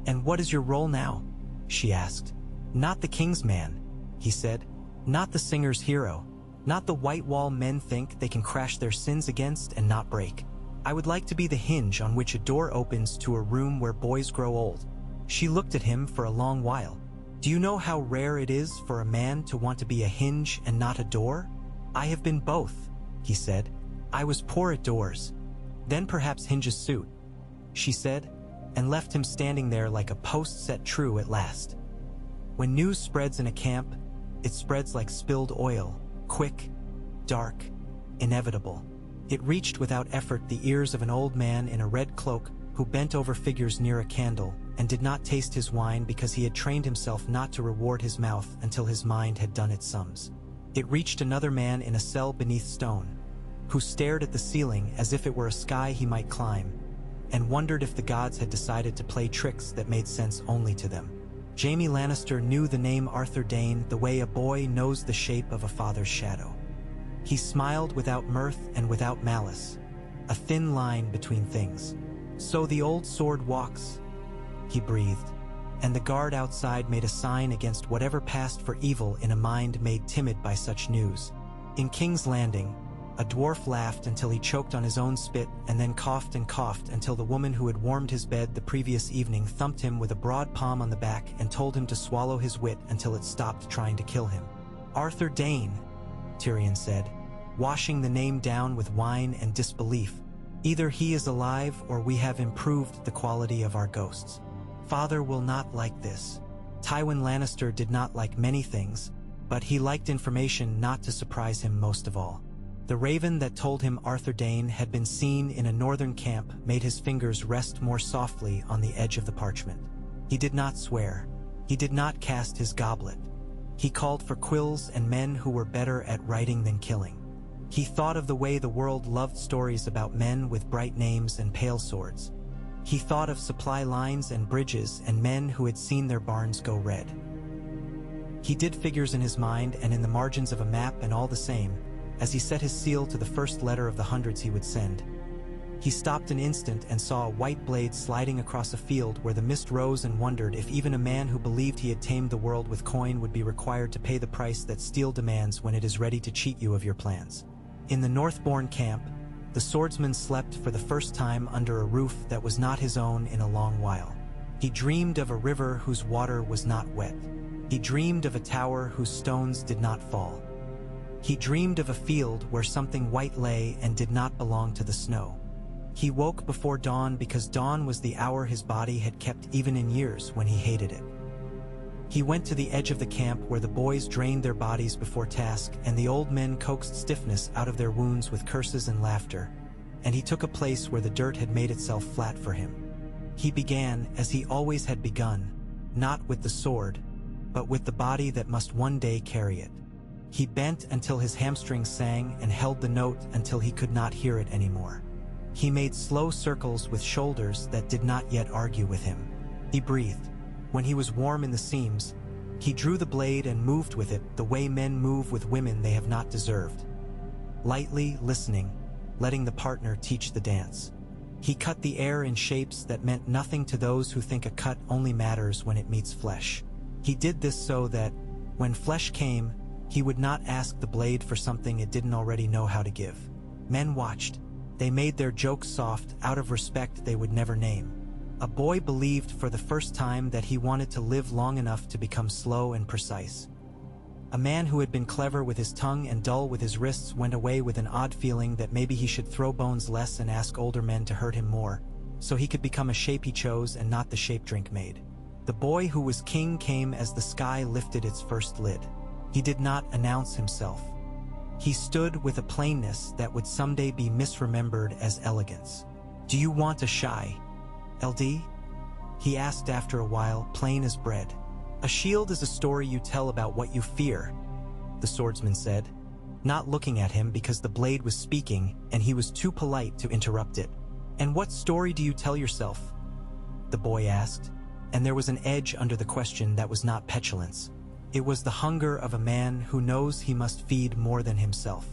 And what is your role now? She asked. Not the king's man, he said. Not the singer's hero. Not the white wall men think they can crash their sins against and not break. I would like to be the hinge on which a door opens to a room where boys grow old. She looked at him for a long while. Do you know how rare it is for a man to want to be a hinge and not a door? I have been both, he said. I was poor at doors. Then perhaps hinges suit, she said, and left him standing there like a post set true at last. When news spreads in a camp, it spreads like spilled oil, quick, dark, inevitable. It reached without effort the ears of an old man in a red cloak who bent over figures near a candle and did not taste his wine because he had trained himself not to reward his mouth until his mind had done its sums. It reached another man in a cell beneath stone, who stared at the ceiling as if it were a sky he might climb, and wondered if the gods had decided to play tricks that made sense only to them. Jaime Lannister knew the name Arthur Dayne the way a boy knows the shape of a father's shadow. He smiled without mirth and without malice, a thin line between things. So the old sword walks, he breathed, and the guard outside made a sign against whatever passed for evil in a mind made timid by such news. In King's Landing, A dwarf laughed until he choked on his own spit and then coughed and coughed until the woman who had warmed his bed the previous evening thumped him with a broad palm on the back and told him to swallow his wit until it stopped trying to kill him. "Arthur Dayne," Tyrion said, washing the name down with wine and disbelief. "Either he is alive or we have improved the quality of our ghosts. Father will not like this." Tywin Lannister did not like many things, but he liked information not to surprise him most of all. The raven that told him Arthur Dayne had been seen in a northern camp made his fingers rest more softly on the edge of the parchment. He did not swear. He did not cast his goblet. He called for quills and men who were better at writing than killing. He thought of the way the world loved stories about men with bright names and pale swords. He thought of supply lines and bridges and men who had seen their barns go red. He did figures in his mind and in the margins of a map, and all the same, as he set his seal to the first letter of the hundreds he would send, he stopped an instant and saw a white blade sliding across a field where the mist rose, and wondered if even a man who believed he had tamed the world with coin would be required to pay the price that steel demands when it is ready to cheat you of your plans. In the Northbourne camp, the swordsman slept for the first time under a roof that was not his own in a long while. He dreamed of a river whose water was not wet. He dreamed of a tower whose stones did not fall. He dreamed of a field where something white lay and did not belong to the snow. He woke before dawn because dawn was the hour his body had kept even in years when he hated it. He went to the edge of the camp where the boys drained their bodies before task and the old men coaxed stiffness out of their wounds with curses and laughter, and he took a place where the dirt had made itself flat for him. He began, as he always had begun, not with the sword, but with the body that must one day carry it. He bent until his hamstrings sang and held the note until he could not hear it anymore. He made slow circles with shoulders that did not yet argue with him. He breathed. When he was warm in the seams, he drew the blade and moved with it the way men move with women they have not deserved. Lightly, listening, letting the partner teach the dance. He cut the air in shapes that meant nothing to those who think a cut only matters when it meets flesh. He did this so that, when flesh came, he would not ask the blade for something it didn't already know how to give. Men watched. They made their jokes soft, out of respect they would never name. A boy believed for the first time that he wanted to live long enough to become slow and precise. A man who had been clever with his tongue and dull with his wrists went away with an odd feeling that maybe he should throw bones less and ask older men to hurt him more, so he could become a shape he chose and not the shape drink made. The boy who was king came as the sky lifted its first lid. He did not announce himself. He stood with a plainness that would someday be misremembered as elegance. "Do you want a shy, LD?" he asked after a while, plain as bread. "A shield is a story you tell about what you fear," the swordsman said, not looking at him because the blade was speaking and he was too polite to interrupt it. "And what story do you tell yourself?" the boy asked, and there was an edge under the question that was not petulance. It was the hunger of a man who knows he must feed more than himself.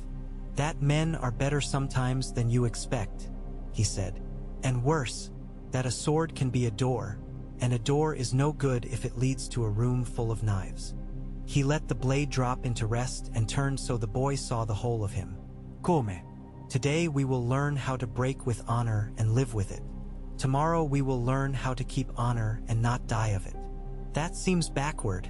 "That men are better sometimes than you expect," he said. "And worse, that a sword can be a door, and a door is no good if it leads to a room full of knives." He let the blade drop into rest and turned so the boy saw the whole of him. "Come. Today we will learn how to break with honor and live with it. Tomorrow we will learn how to keep honor and not die of it." "That seems backward,"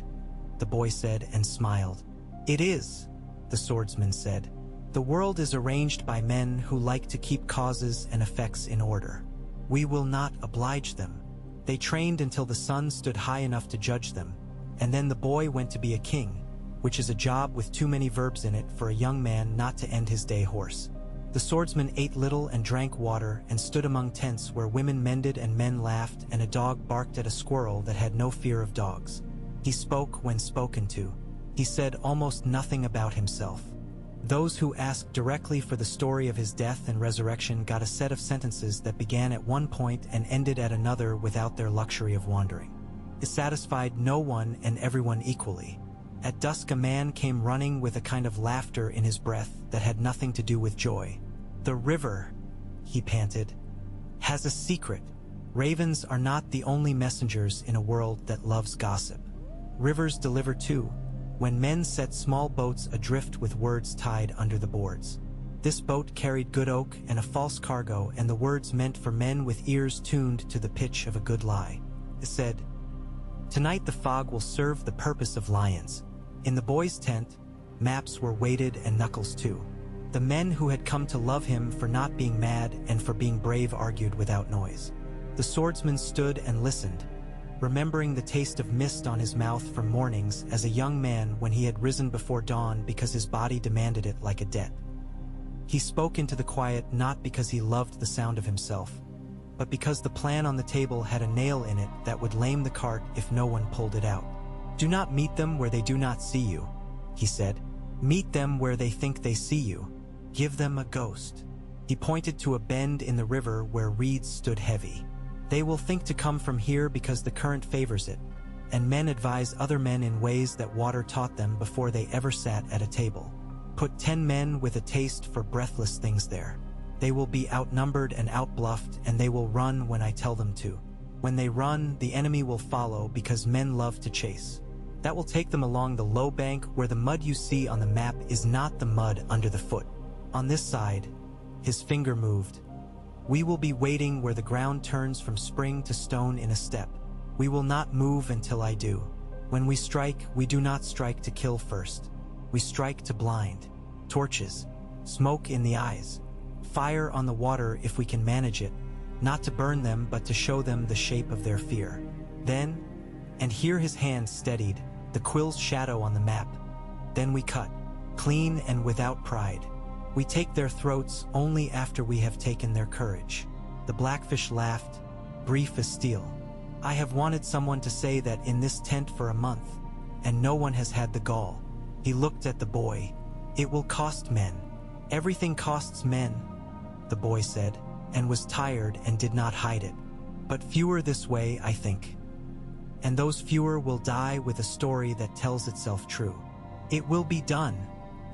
the boy said and smiled. "It is," the swordsman said. "The world is arranged by men who like to keep causes and effects in order. We will not oblige them. They trained until the sun stood high enough to judge them, and then the boy went to be a king, which is a job with too many verbs in it for a young man not to end his day hoarse. The swordsman ate little and drank water and stood among tents where women mended and men laughed and a dog barked at a squirrel that had no fear of dogs. He spoke when spoken to. He said almost nothing about himself. Those who asked directly for the story of his death and resurrection got a set of sentences that began at one point and ended at another without their luxury of wandering. It satisfied no one and everyone equally. At dusk a man came running with a kind of laughter in his breath that had nothing to do with joy. "The river," he panted, "has a secret. Ravens are not the only messengers in a world that loves gossip. Rivers deliver too, when men set small boats adrift with words tied under the boards. This boat carried good oak and a false cargo, and the words meant for men with ears tuned to the pitch of a good lie. It said, "Tonight the fog will serve the purpose of lions." In the boy's tent, maps were weighted and knuckles too. The men who had come to love him for not being mad and for being brave argued without noise. The swordsman stood and listened, remembering the taste of mist on his mouth from mornings as a young man when he had risen before dawn because his body demanded it like a debt. He spoke into the quiet not because he loved the sound of himself, but because the plan on the table had a nail in it that would lame the cart if no one pulled it out. "Do not meet them where they do not see you," he said. "Meet them where they think they see you. Give them a ghost." He pointed to a bend in the river where reeds stood heavy. "They will think to come from here because the current favors it, and men advise other men in ways that water taught them before they ever sat at a table. Put 10 men with a taste for breathless things there. They will be outnumbered and outbluffed, and they will run when I tell them to. When they run, the enemy will follow because men love to chase. That will take them along the low bank where the mud you see on the map is not the mud under the foot. On this side," his finger moved, "we will be waiting where the ground turns from spring to stone in a step. We will not move until I do. When we strike, we do not strike to kill first. We strike to blind. Torches, smoke in the eyes, fire on the water if we can manage it, not to burn them but to show them the shape of their fear. Then," and here his hand steadied, the quill's shadow on the map, "then we cut, clean and without pride. We take their throats only after we have taken their courage." The blackfish laughed, brief as steel. "I have wanted someone to say that in this tent for a month, and no one has had the gall." He looked at the boy. "It will cost men. Everything costs men," the boy said, and was tired and did not hide it. "But fewer this way, I think. And those fewer will die with a story that tells itself true." "It will be done,"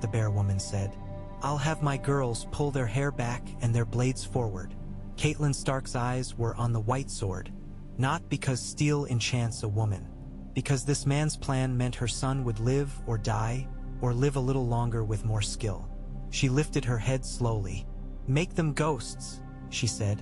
the bear woman said. "I'll have my girls pull their hair back and their blades forward." Caitlin Stark's eyes were on the white sword, not because steel enchants a woman, because this man's plan meant her son would live or die, or live a little longer with more skill. She lifted her head slowly. "Make them ghosts," she said,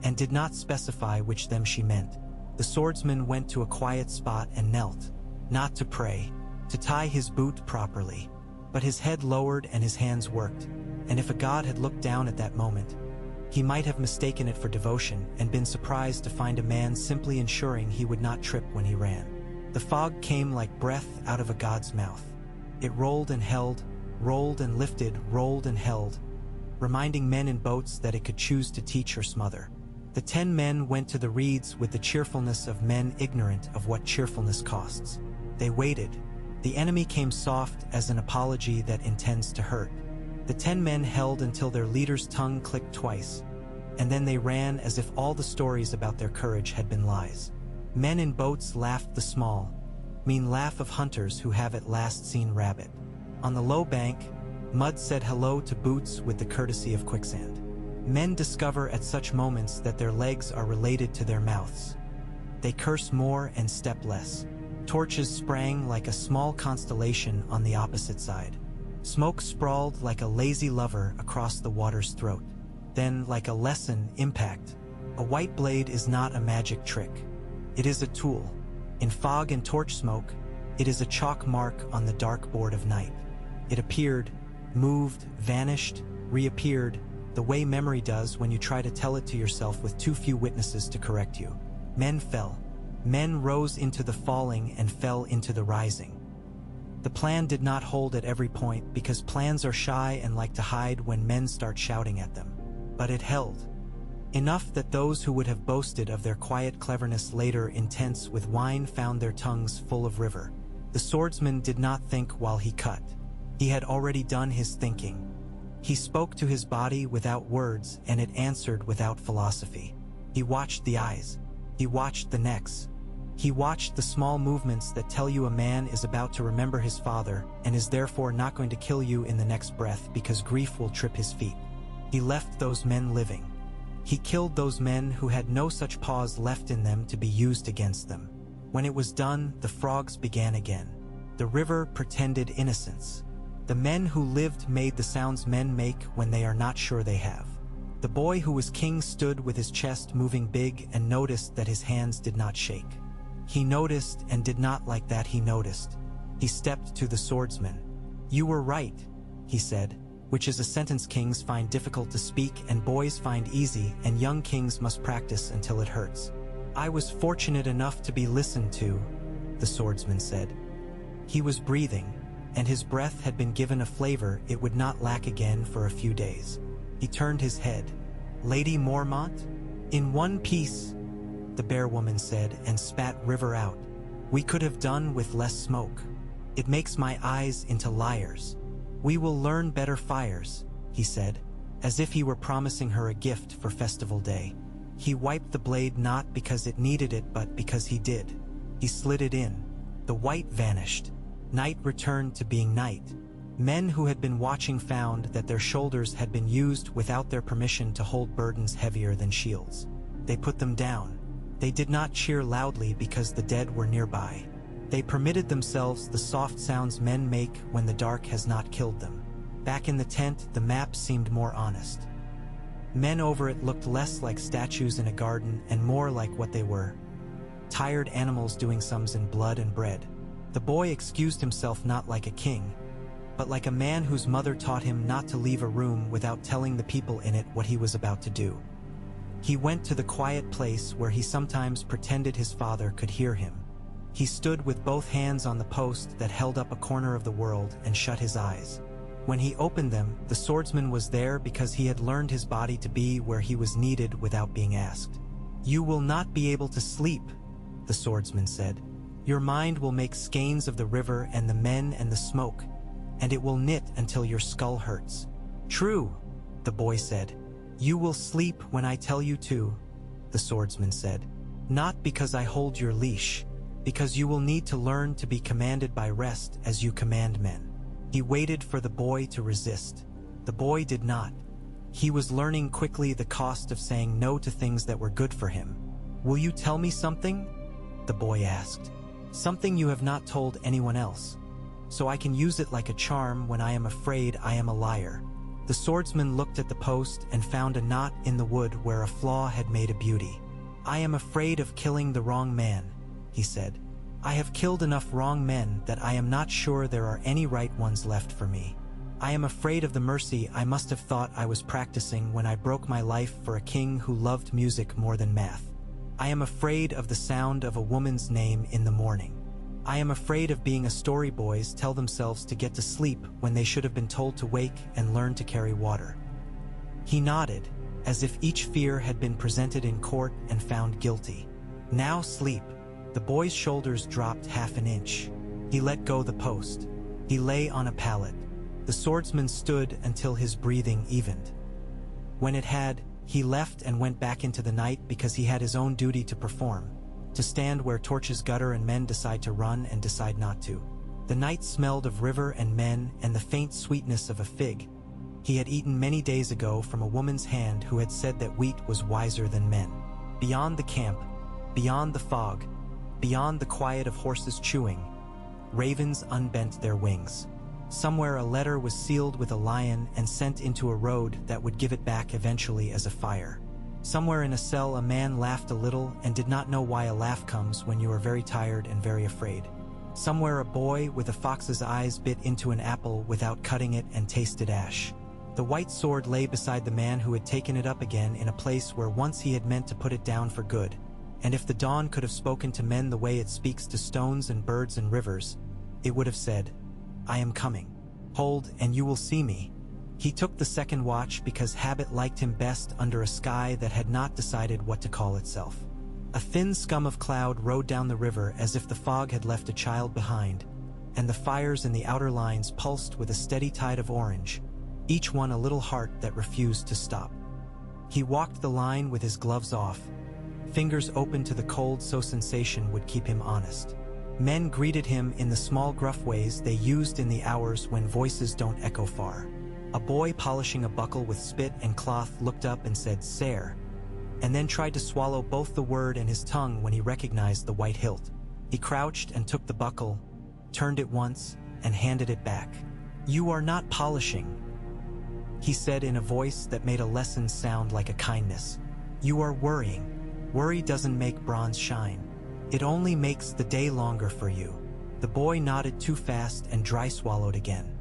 and did not specify which them she meant. The swordsman went to a quiet spot and knelt, not to pray, to tie his boot properly. But his head lowered and his hands worked, and if a god had looked down at that moment, he might have mistaken it for devotion and been surprised to find a man simply ensuring he would not trip when he ran. The fog came like breath out of a god's mouth. It rolled and held, rolled and lifted, rolled and held, reminding men in boats that it could choose to teach or smother. The 10 men went to the reeds with the cheerfulness of men ignorant of what cheerfulness costs. They waited. The enemy came soft as an apology that intends to hurt. The 10 men held until their leader's tongue clicked twice, and then they ran as if all the stories about their courage had been lies. Men in boats laughed the small, mean laugh of hunters who have at last seen rabbit. On the low bank, mud said hello to boots with the courtesy of quicksand. Men discover at such moments that their legs are related to their mouths. They curse more and step less. Torches sprang like a small constellation on the opposite side. Smoke sprawled like a lazy lover across the water's throat. Then, like a lesson, impact. A white blade is not a magic trick. It is a tool. In fog and torch smoke, it is a chalk mark on the dark board of night. It appeared, moved, vanished, reappeared, the way memory does when you try to tell it to yourself with too few witnesses to correct you. Men fell. Men rose into the falling and fell into the rising. The plan did not hold at every point because plans are shy and like to hide when men start shouting at them. But it held. Enough that those who would have boasted of their quiet cleverness later intense with wine found their tongues full of river. The swordsman did not think while he cut. He had already done his thinking. He spoke to his body without words and it answered without philosophy. He watched the eyes. He watched the necks. He watched the small movements that tell you a man is about to remember his father and is therefore not going to kill you in the next breath because grief will trip his feet. He left those men living. He killed those men who had no such pause left in them to be used against them. When it was done, the frogs began again. The river pretended innocence. The men who lived made the sounds men make when they are not sure they have. The boy who was king stood with his chest moving big and noticed that his hands did not shake. He noticed and did not like that he noticed. He stepped to the swordsman. "You were right," he said, which is a sentence kings find difficult to speak and boys find easy, and young kings must practice until it hurts. "I was fortunate enough to be listened to," the swordsman said. He was breathing, and his breath had been given a flavor it would not lack again for a few days. He turned his head. "Lady Mormont?" "In one piece," the bear woman said and spat river out. "We could have done with less smoke. It makes my eyes into liars. We will learn better fires," he said, as if he were promising her a gift for festival day. He wiped the blade not because it needed it but because he did. He slid it in. The white vanished. Night returned to being night. Men who had been watching found that their shoulders had been used without their permission to hold burdens heavier than shields. They put them down. They did not cheer loudly because the dead were nearby. They permitted themselves the soft sounds men make when the dark has not killed them. Back in the tent, the map seemed more honest. Men over it looked less like statues in a garden and more like what they were: tired animals doing sums in blood and bread. The boy excused himself not like a king, but like a man whose mother taught him not to leave a room without telling the people in it what he was about to do. He went to the quiet place where he sometimes pretended his father could hear him. He stood with both hands on the post that held up a corner of the world and shut his eyes. When he opened them, the swordsman was there because he had learned his body to be where he was needed without being asked. "You will not be able to sleep," the swordsman said. "Your mind will make skeins of the river and the men and the smoke, and it will knit until your skull hurts." "True," the boy said. "You will sleep when I tell you to," the swordsman said. "Not because I hold your leash, because you will need to learn to be commanded by rest as you command men." He waited for the boy to resist. The boy did not. He was learning quickly the cost of saying no to things that were good for him. "Will you tell me something?" the boy asked. "Something you have not told anyone else, so I can use it like a charm when I am afraid I am a liar." The swordsman looked at the post and found a knot in the wood where a flaw had made a beauty. "I am afraid of killing the wrong man," he said. "I have killed enough wrong men that I am not sure there are any right ones left for me. I am afraid of the mercy I must have thought I was practicing when I broke my life for a king who loved music more than math. I am afraid of the sound of a woman's name in the morning. I am afraid of being a story boys tell themselves to get to sleep when they should have been told to wake and learn to carry water." He nodded, as if each fear had been presented in court and found guilty. "Now sleep." The boy's shoulders dropped half an inch. He let go the post. He lay on a pallet. The swordsman stood until his breathing evened. When it had, he left and went back into the night because he had his own duty to perform, to stand where torches gutter and men decide to run and decide not to. The night smelled of river and men and the faint sweetness of a fig he had eaten many days ago from a woman's hand who had said that wheat was wiser than men. Beyond the camp, beyond the fog, beyond the quiet of horses chewing, ravens unbent their wings. Somewhere a letter was sealed with a lion and sent into a road that would give it back eventually as a fire. Somewhere in a cell a man laughed a little and did not know why a laugh comes when you are very tired and very afraid. Somewhere a boy with a fox's eyes bit into an apple without cutting it and tasted ash. The white sword lay beside the man who had taken it up again in a place where once he had meant to put it down for good. And if the dawn could have spoken to men the way it speaks to stones and birds and rivers, it would have said, "I am coming. Hold, and you will see me." He took the second watch because habit liked him best under a sky that had not decided what to call itself. A thin scum of cloud rode down the river as if the fog had left a child behind, and the fires in the outer lines pulsed with a steady tide of orange, each one a little heart that refused to stop. He walked the line with his gloves off, fingers open to the cold so sensation would keep him honest. Men greeted him in the small gruff ways they used in the hours when voices don't echo far. A boy polishing a buckle with spit and cloth looked up and said, "Sare," and then tried to swallow both the word and his tongue when he recognized the white hilt. He crouched and took the buckle, turned it once, and handed it back. "You are not polishing," he said in a voice that made a lesson sound like a kindness. "You are worrying. Worry doesn't make bronze shine. It only makes the day longer for you." The boy nodded too fast and dry swallowed again.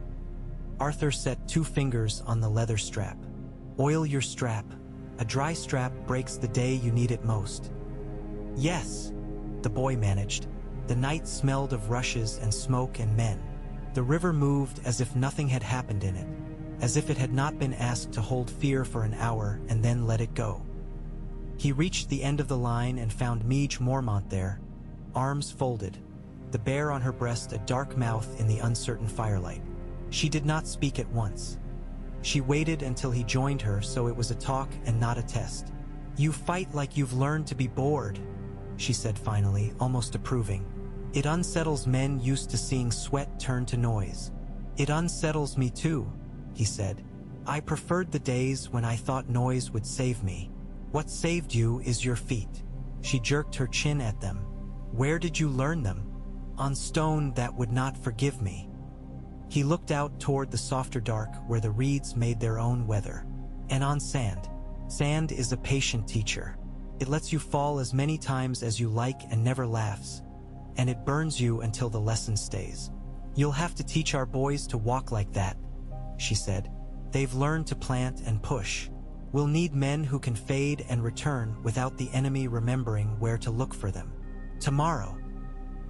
Arthur set 2 fingers on the leather strap. "Oil your strap. A dry strap breaks the day you need it most." "Yes," the boy managed. The night smelled of rushes and smoke and men. The river moved as if nothing had happened in it, as if it had not been asked to hold fear for an hour and then let it go. He reached the end of the line and found Meege Mormont there, arms folded, the bear on her breast, a dark mouth in the uncertain firelight. She did not speak at once. She waited until he joined her, so it was a talk and not a test. "You fight like you've learned to be bored," she said finally, almost approving. "It unsettles men used to seeing sweat turn to noise." "It unsettles me too," he said. "I preferred the days when I thought noise would save me. What saved you is your feet." She jerked her chin at them. "Where did you learn them?" "On stone that would not forgive me." He looked out toward the softer dark where the reeds made their own weather. "And on sand. Sand is a patient teacher. It lets you fall as many times as you like and never laughs. And it burns you until the lesson stays. You'll have to teach our boys to walk like that," she said. "They've learned to plant and push. We'll need men who can fade and return without the enemy remembering where to look for them. Tomorrow."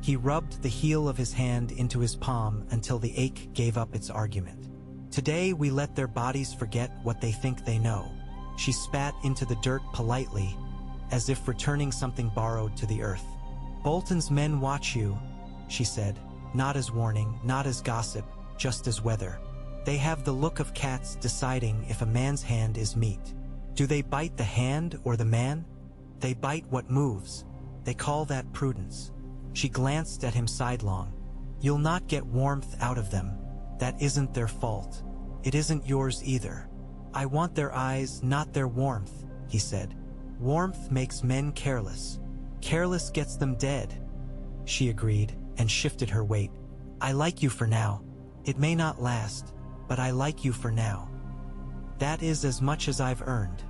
He rubbed the heel of his hand into his palm until the ache gave up its argument. "Today we let their bodies forget what they think they know." She spat into the dirt politely, as if returning something borrowed to the earth. "Bolton's men watch you," she said, not as warning, not as gossip, just as weather. "They have the look of cats deciding if a man's hand is meat. Do they bite the hand or the man? They bite what moves. They call that prudence." She glanced at him sidelong. "You'll not get warmth out of them. That isn't their fault. It isn't yours either." "I want their eyes, not their warmth," he said. "Warmth makes men careless. Careless gets them dead." She agreed and shifted her weight. "I like you for now. It may not last, but I like you for now." "That is as much as I've earned,"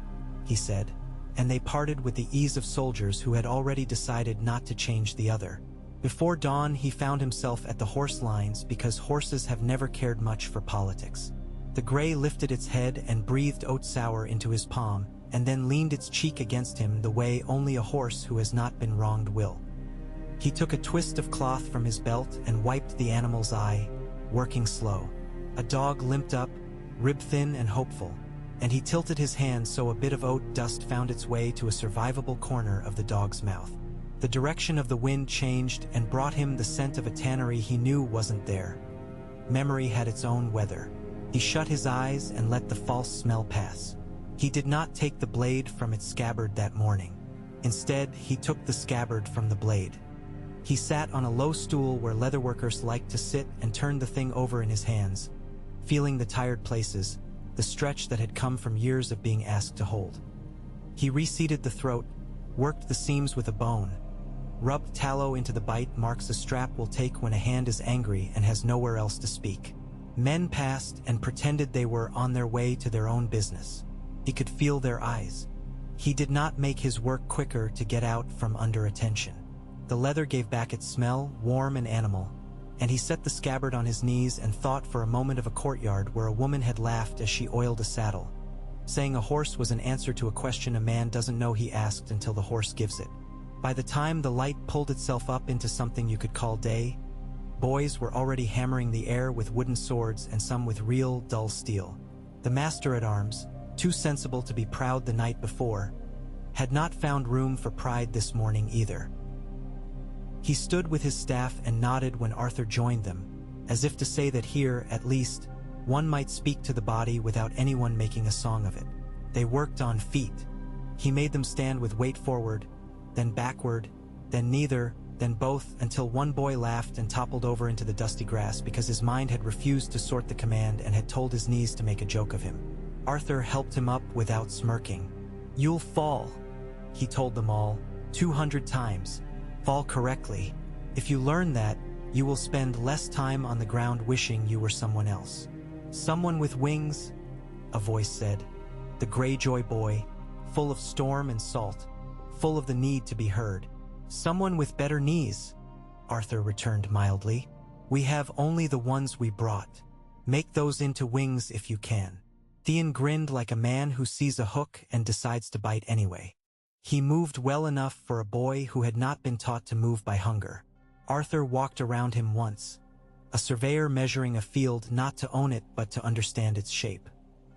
he said, and they parted with the ease of soldiers who had already decided not to change the other. Before dawn, he found himself at the horse lines because horses have never cared much for politics. The gray lifted its head and breathed oat sour into his palm, and then leaned its cheek against him the way only a horse who has not been wronged will. He took a twist of cloth from his belt and wiped the animal's eye, working slow. A dog limped up, rib-thin and hopeful, and he tilted his hand so a bit of oat dust found its way to a survivable corner of the dog's mouth. The direction of the wind changed and brought him the scent of a tannery he knew wasn't there. Memory had its own weather. He shut his eyes and let the false smell pass. He did not take the blade from its scabbard that morning. Instead, he took the scabbard from the blade. He sat on a low stool where leatherworkers liked to sit and turned the thing over in his hands, feeling the tired places, the stretch that had come from years of being asked to hold. He reseated the throat, worked the seams with a bone, rubbed tallow into the bite marks a strap will take when a hand is angry and has nowhere else to speak. Men passed and pretended they were on their way to their own business. He could feel their eyes. He did not make his work quicker to get out from under attention. The leather gave back its smell, warm and animal, and he set the scabbard on his knees and thought for a moment of a courtyard where a woman had laughed as she oiled a saddle, saying a horse was an answer to a question a man doesn't know he asked until the horse gives it. By the time the light pulled itself up into something you could call day, boys were already hammering the air with wooden swords and some with real, dull steel. The master-at-arms, too sensible to be proud the night before, had not found room for pride this morning either. He stood with his staff and nodded when Arthur joined them, as if to say that here, at least, one might speak to the body without anyone making a song of it. They worked on feet. He made them stand with weight forward, then backward, then neither, then both, until one boy laughed and toppled over into the dusty grass because his mind had refused to sort the command and had told his knees to make a joke of him. Arthur helped him up without smirking. "You'll fall," he told them all, 200 times. "Fall correctly. If you learn that, you will spend less time on the ground wishing you were someone else." Someone with wings, a voice said. The Greyjoy boy, full of storm and salt, full of the need to be heard. Someone with better knees, Arthur returned mildly. We have only the ones we brought. Make those into wings if you can. Theon grinned like a man who sees a hook and decides to bite anyway. He moved well enough for a boy who had not been taught to move by hunger. Arthur walked around him once, a surveyor measuring a field not to own it but to understand its shape.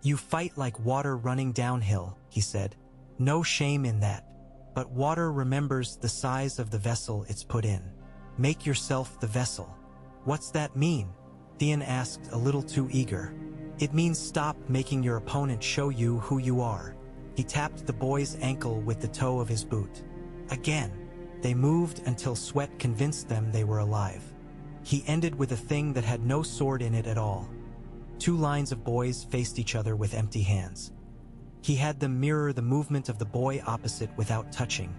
You fight like water running downhill, he said. No shame in that. But water remembers the size of the vessel it's put in. Make yourself the vessel. What's that mean? Theon asked, a little too eager. It means stop making your opponent show you who you are. He tapped the boy's ankle with the toe of his boot. Again, they moved until sweat convinced them they were alive. He ended with a thing that had no sword in it at all. Two lines of boys faced each other with empty hands. He had them mirror the movement of the boy opposite without touching.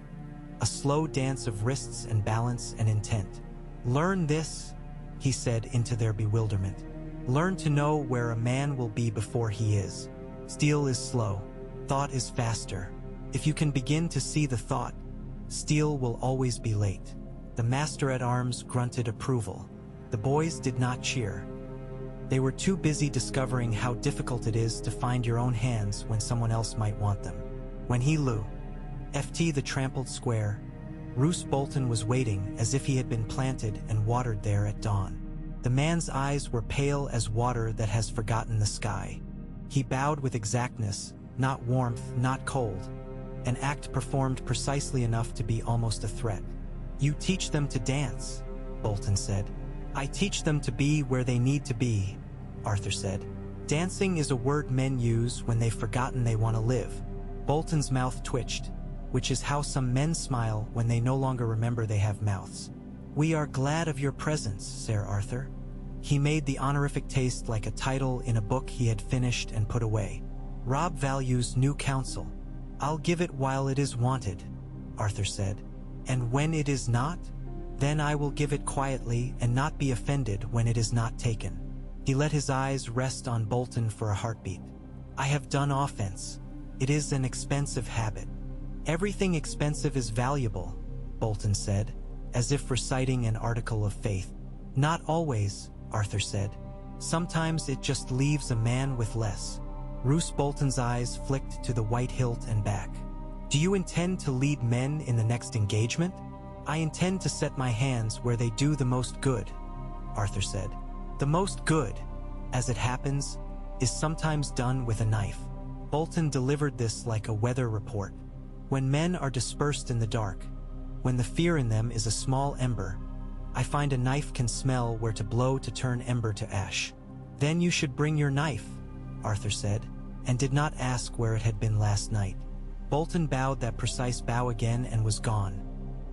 A slow dance of wrists and balance and intent. Learn this, he said into their bewilderment. Learn to know where a man will be before he is. Steel is slow. Thought is faster. If you can begin to see the thought, steel will always be late. The master-at-arms grunted approval. The boys did not cheer. They were too busy discovering how difficult it is to find your own hands when someone else might want them. When he left the trampled square, Roose Bolton was waiting as if he had been planted and watered there at dawn. The man's eyes were pale as water that has forgotten the sky. He bowed with exactness, not warmth, not cold. An act performed precisely enough to be almost a threat. You teach them to dance, Bolton said. I teach them to be where they need to be, Arthur said. Dancing is a word men use when they've forgotten they want to live. Bolton's mouth twitched, which is how some men smile when they no longer remember they have mouths. We are glad of your presence, Sir Arthur. He made the honorific taste like a title in a book he had finished and put away. Robb values new counsel. I'll give it while it is wanted, Arthur said. And when it is not, then I will give it quietly and not be offended when it is not taken. He let his eyes rest on Bolton for a heartbeat. I have done offense. It is an expensive habit. Everything expensive is valuable, Bolton said, as if reciting an article of faith. Not always, Arthur said. Sometimes it just leaves a man with less. Roose Bolton's eyes flicked to the white hilt and back. Do you intend to lead men in the next engagement? I intend to set my hands where they do the most good, Arthur said. The most good, as it happens, is sometimes done with a knife. Bolton delivered this like a weather report. When men are dispersed in the dark, when the fear in them is a small ember, I find a knife can smell where to blow to turn ember to ash. Then you should bring your knife, Arthur said, and did not ask where it had been last night. Bolton bowed that precise bow again and was gone.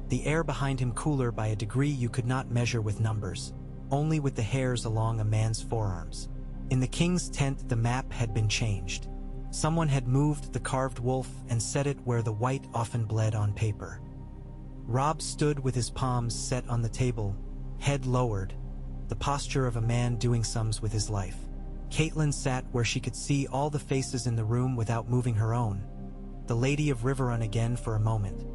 The air behind him cooler by a degree you could not measure with numbers, only with the hairs along a man's forearms. In the king's tent the map had been changed. Someone had moved the carved wolf and set it where the white often bled on paper. Robb stood with his palms set on the table, head lowered, the posture of a man doing sums with his life. Catelyn sat where she could see all the faces in the room without moving her own. The Lady of Riverrun again for a moment,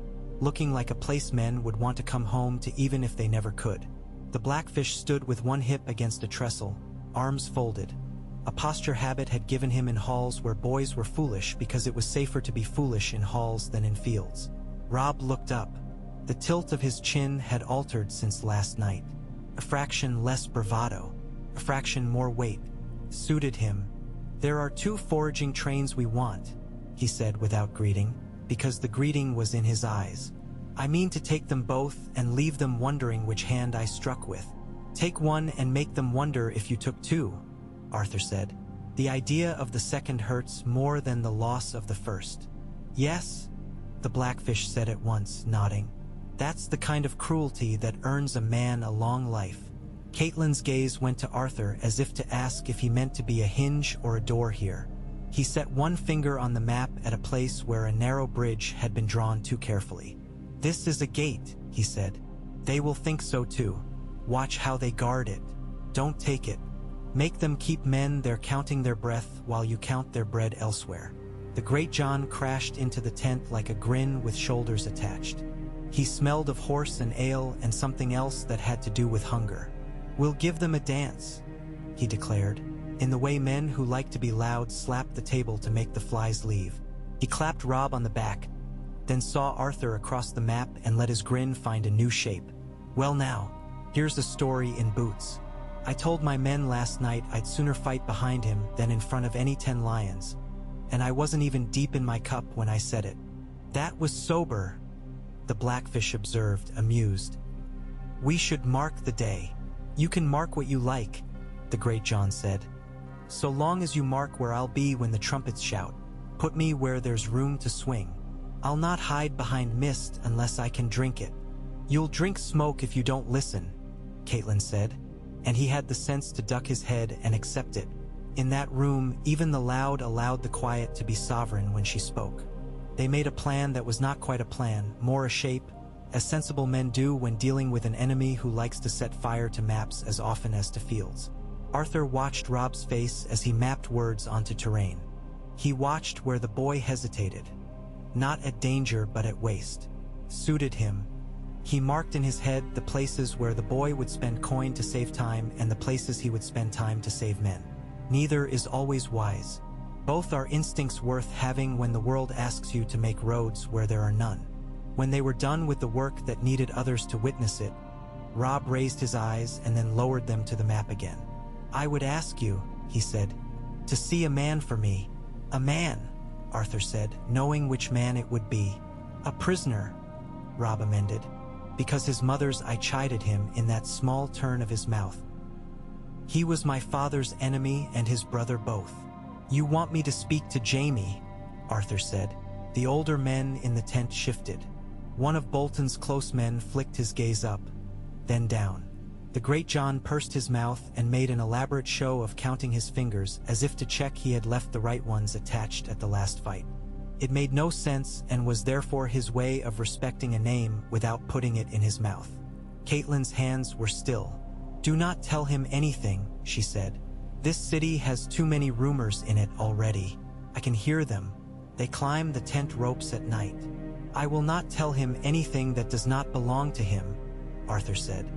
looking like a place men would want to come home to even if they never could. The Blackfish stood with one hip against a trestle, arms folded. A posture habit had given him in halls where boys were foolish because it was safer to be foolish in halls than in fields. Robb looked up. The tilt of his chin had altered since last night. A fraction less bravado, a fraction more weight, suited him. There are 2 foraging trains we want, he said without greeting, because the greeting was in his eyes. I mean to take them both and leave them wondering which hand I struck with. Take one and make them wonder if you took 2, Arthur said. The idea of the second hurts more than the loss of the first. Yes, the Blackfish said at once, nodding. That's the kind of cruelty that earns a man a long life. Catelyn's gaze went to Arthur as if to ask if he meant to be a hinge or a door here. He set one finger on the map at a place where a narrow bridge had been drawn too carefully. This is a gate, he said. They will think so too. Watch how they guard it. Don't take it. Make them keep men there counting their breath while you count their bread elsewhere. The Great John crashed into the tent like a grin with shoulders attached. He smelled of horse and ale and something else that had to do with hunger. "We'll give them a dance," he declared, in the way men who like to be loud slap the table to make the flies leave. He clapped Rob on the back, then saw Arthur across the map and let his grin find a new shape. "Well now, here's a story in boots. I told my men last night I'd sooner fight behind him than in front of any 10 lions, and I wasn't even deep in my cup when I said it." "That was sober," the Blackfish observed, amused. "We should mark the day." "You can mark what you like," the Great John said. "So long as you mark where I'll be when the trumpets shout. Put me where there's room to swing. I'll not hide behind mist unless I can drink it." "You'll drink smoke if you don't listen," Caitlin said, and he had the sense to duck his head and accept it. In that room, even the loud allowed the quiet to be sovereign when she spoke. They made a plan that was not quite a plan, more a shape, as sensible men do when dealing with an enemy who likes to set fire to maps as often as to fields. Arthur watched Rob's face as he mapped words onto terrain. He watched where the boy hesitated, not at danger but at waste. Suited him. He marked in his head the places where the boy would spend coin to save time and the places he would spend time to save men. Neither is always wise. Both are instincts worth having when the world asks you to make roads where there are none. When they were done with the work that needed others to witness it, Rob raised his eyes and then lowered them to the map again. "I would ask you," he said, "to see a man for me." "A man," Arthur said, knowing which man it would be. "A prisoner," Rob amended, because his mother's eye chided him in that small turn of his mouth. "He was my father's enemy and his brother both." "You want me to speak to Jamie," Arthur said. The older men in the tent shifted. One of Bolton's close men flicked his gaze up, then down. The Great John pursed his mouth and made an elaborate show of counting his fingers as if to check he had left the right ones attached at the last fight. It made no sense and was therefore his way of respecting a name without putting it in his mouth. Caitlin's hands were still. "Do not tell him anything," she said. "This city has too many rumors in it already. I can hear them. They climb the tent ropes at night." "I will not tell him anything that does not belong to him," Arthur said.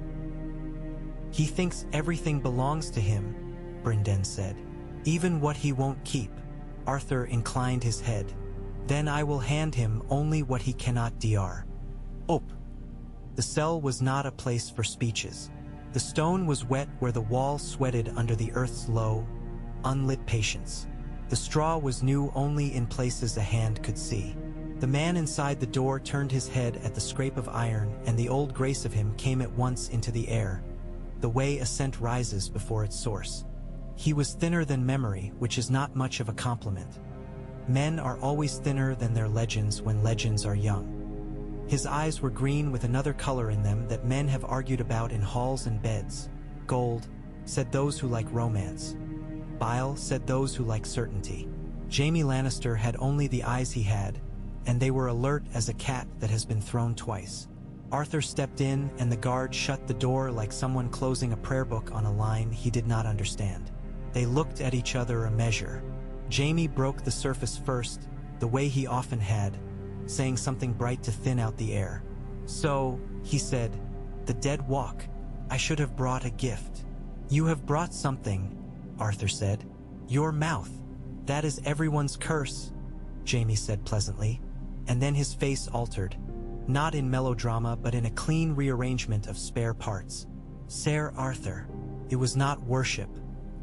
"He thinks everything belongs to him," Brynden said. "Even what he won't keep." Arthur inclined his head. "Then I will hand him only what he cannot dr. Op." The cell was not a place for speeches. The stone was wet where the wall sweated under the earth's low, unlit patience. The straw was new only in places a hand could see. The man inside the door turned his head at the scrape of iron, and the old grace of him came at once into the air, the way a scent rises before its source. He was thinner than memory, which is not much of a compliment. Men are always thinner than their legends when legends are young. His eyes were green with another color in them that men have argued about in halls and beds. "Gold," said those who like romance. "Bile," said those who like certainty. Jaime Lannister had only the eyes he had, and they were alert as a cat that has been thrown twice. Arthur stepped in, and the guard shut the door like someone closing a prayer book on a line he did not understand. They looked at each other a measure. Jaime broke the surface first, the way he often had, saying something bright to thin out the air. "So," he said, "the dead walk. I should have brought a gift." "You have brought something," Arthur said. "Your mouth. That is everyone's curse," Jaime said pleasantly, and then his face altered, not in melodrama but in a clean rearrangement of spare parts. "Sir Arthur." It was not worship.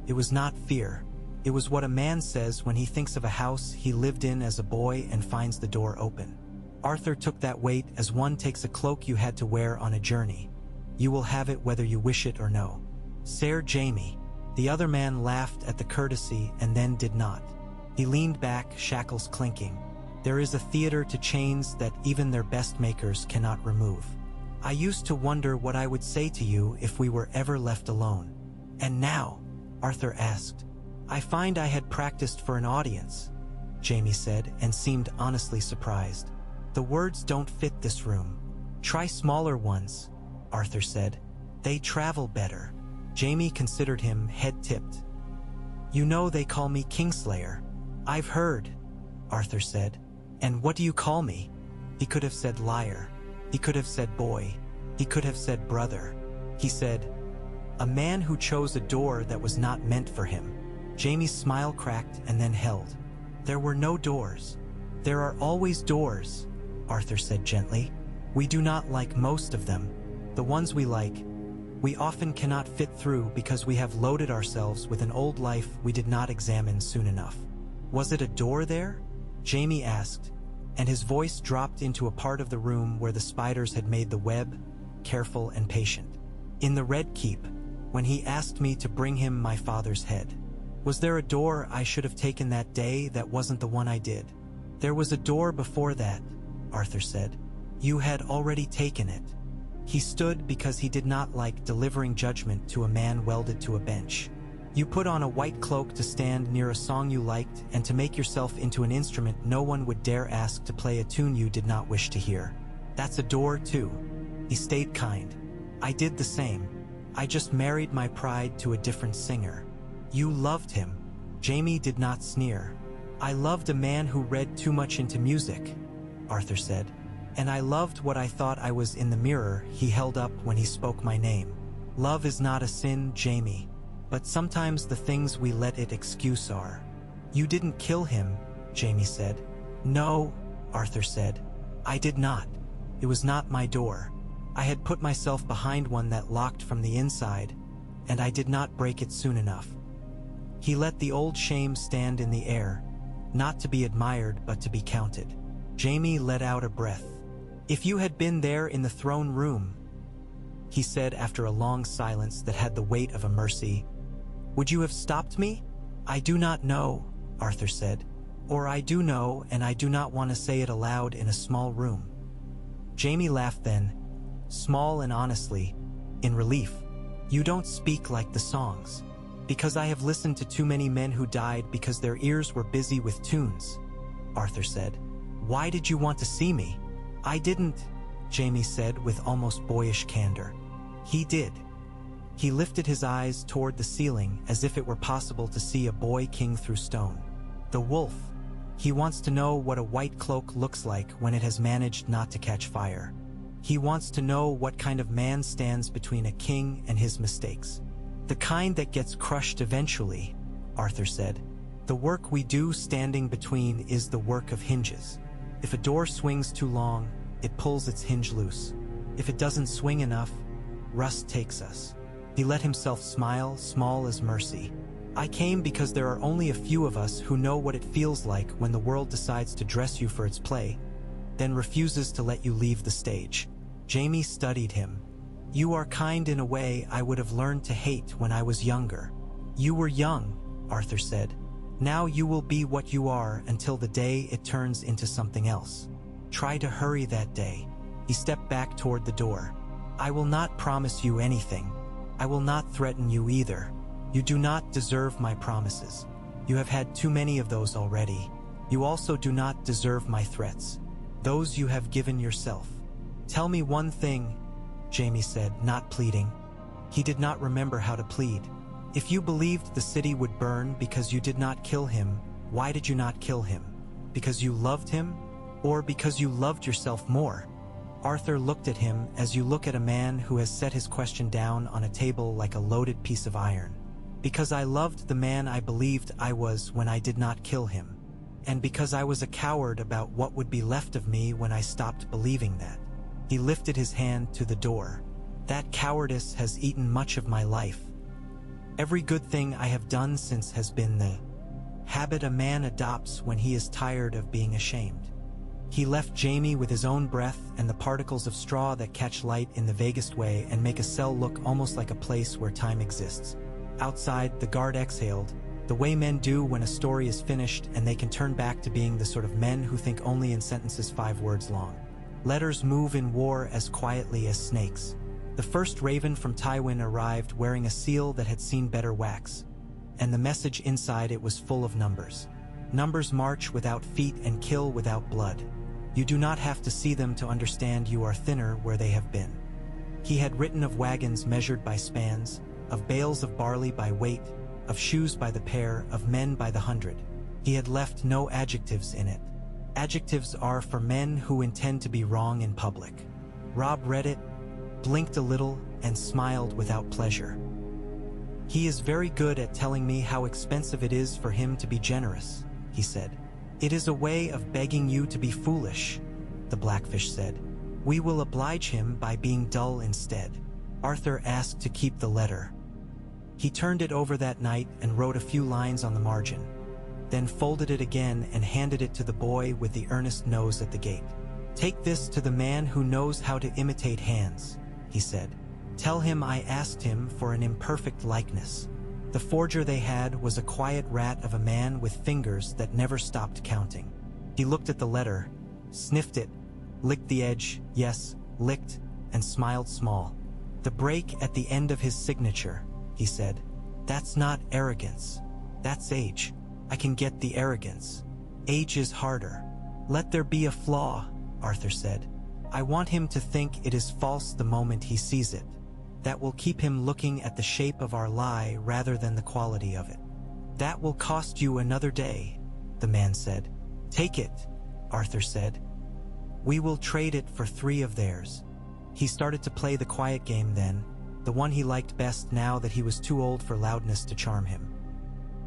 It was not fear. It was what a man says when he thinks of a house he lived in as a boy and finds the door open. Arthur took that weight as one takes a cloak you had to wear on a journey. You will have it whether you wish it or no. "Sir Jaime." The other man laughed at the courtesy and then did not. He leaned back, shackles clinking. There is a theater to chains that even their best makers cannot remove. "I used to wonder what I would say to you if we were ever left alone." "And now?" Arthur asked. "I find I had practiced for an audience," Jaime said, and seemed honestly surprised. "The words don't fit this room. Try smaller ones," Arthur said. "They travel better." Jamie considered him, head tipped. You know they call me Kingslayer. I've heard, Arthur said. And what do you call me? He could have said liar. He could have said boy. He could have said brother. He said, a man who chose a door that was not meant for him. Jamie's smile cracked and then held. There were no doors. There are always doors, Arthur said gently. We do not like most of them. The ones we like, we often cannot fit through because we have loaded ourselves with an old life we did not examine soon enough. Was it a door there? Jamie asked, and his voice dropped into a part of the room where the spiders had made the web, careful and patient. In the Red Keep, when he asked me to bring him my father's head. Was there a door I should have taken that day that wasn't the one I did? There was a door before that, Arthur said. You had already taken it. He stood because he did not like delivering judgment to a man welded to a bench. You put on a white cloak to stand near a song you liked and to make yourself into an instrument no one would dare ask to play a tune you did not wish to hear. That's a door too. He stayed kind. I did the same. I just married my pride to a different singer. You loved him. Jamie did not sneer. I loved a man who read too much into music, Arthur said. And I loved what I thought I was in the mirror he held up when he spoke my name. Love is not a sin, Jamie. But sometimes the things we let it excuse are. You didn't kill him, Jamie said. No, Arthur said. I did not. It was not my door. I had put myself behind one that locked from the inside, and I did not break it soon enough. He let the old shame stand in the air, not to be admired but to be counted. Jamie let out a breath. If you had been there in the throne room, he said after a long silence that had the weight of a mercy, would you have stopped me? I do not know, Arthur said. Or I do know, and I do not want to say it aloud in a small room. Jamie laughed then, small and honestly, in relief. You don't speak like the songs. Because I have listened to too many men who died because their ears were busy with tunes, Arthur said. Why did you want to see me? I didn't, Jamie said with almost boyish candor. He did. He lifted his eyes toward the ceiling as if it were possible to see a boy king through stone. The wolf. He wants to know what a white cloak looks like when it has managed not to catch fire. He wants to know what kind of man stands between a king and his mistakes. The kind that gets crushed eventually, Arthur said. The work we do standing between is the work of hinges. If a door swings too long, it pulls its hinge loose. If it doesn't swing enough, rust takes us. He let himself smile, small as mercy. I came because there are only a few of us who know what it feels like when the world decides to dress you for its play, then refuses to let you leave the stage. Jamie studied him. You are kind in a way I would have learned to hate when I was younger. You were young, Arthur said. Now you will be what you are until the day it turns into something else. Try to hurry that day. He stepped back toward the door. I will not promise you anything. I will not threaten you either. You do not deserve my promises. You have had too many of those already. You also do not deserve my threats. Those you have given yourself. Tell me one thing, Jamie said, not pleading. He did not remember how to plead. If you believed the city would burn because you did not kill him, why did you not kill him? Because you loved him? Or because you loved yourself more? Arthur looked at him as you look at a man who has set his question down on a table like a loaded piece of iron. Because I loved the man I believed I was when I did not kill him. And because I was a coward about what would be left of me when I stopped believing that. He lifted his hand to the door. That cowardice has eaten much of my life. Every good thing I have done since has been the habit a man adopts when he is tired of being ashamed. He left Jamie with his own breath and the particles of straw that catch light in the vaguest way and make a cell look almost like a place where time exists. Outside, the guard exhaled, the way men do when a story is finished and they can turn back to being the sort of men who think only in sentences 5 words long. Letters move in war as quietly as snakes. The first raven from Tywin arrived wearing a seal that had seen better wax, and the message inside it was full of numbers. Numbers march without feet and kill without blood. You do not have to see them to understand you are thinner where they have been. He had written of wagons measured by spans, of bales of barley by weight, of shoes by the pair, of men by the hundred. He had left no adjectives in it. Adjectives are for men who intend to be wrong in public. Rob read it, blinked a little, and smiled without pleasure. "He is very good at telling me how expensive it is for him to be generous," he said. "It is a way of begging you to be foolish," the Blackfish said. "We will oblige him by being dull instead." Arthur asked to keep the letter. He turned it over that night and wrote a few lines on the margin, then folded it again and handed it to the boy with the earnest nose at the gate. "Take this to the man who knows how to imitate hands," he said. "Tell him I asked him for an imperfect likeness." The forger they had was a quiet rat of a man with fingers that never stopped counting. He looked at the letter, sniffed it, licked the edge, yes, licked, and smiled small. "The break at the end of his signature," he said. "That's not arrogance. That's age. I can get the arrogance. Age is harder." "Let there be a flaw," Arthur said. "I want him to think it is false the moment he sees it. That will keep him looking at the shape of our lie rather than the quality of it." "That will cost you another day," the man said. "Take it," Arthur said. "We will trade it for 3 of theirs." He started to play the quiet game then, the one he liked best now that he was too old for loudness to charm him.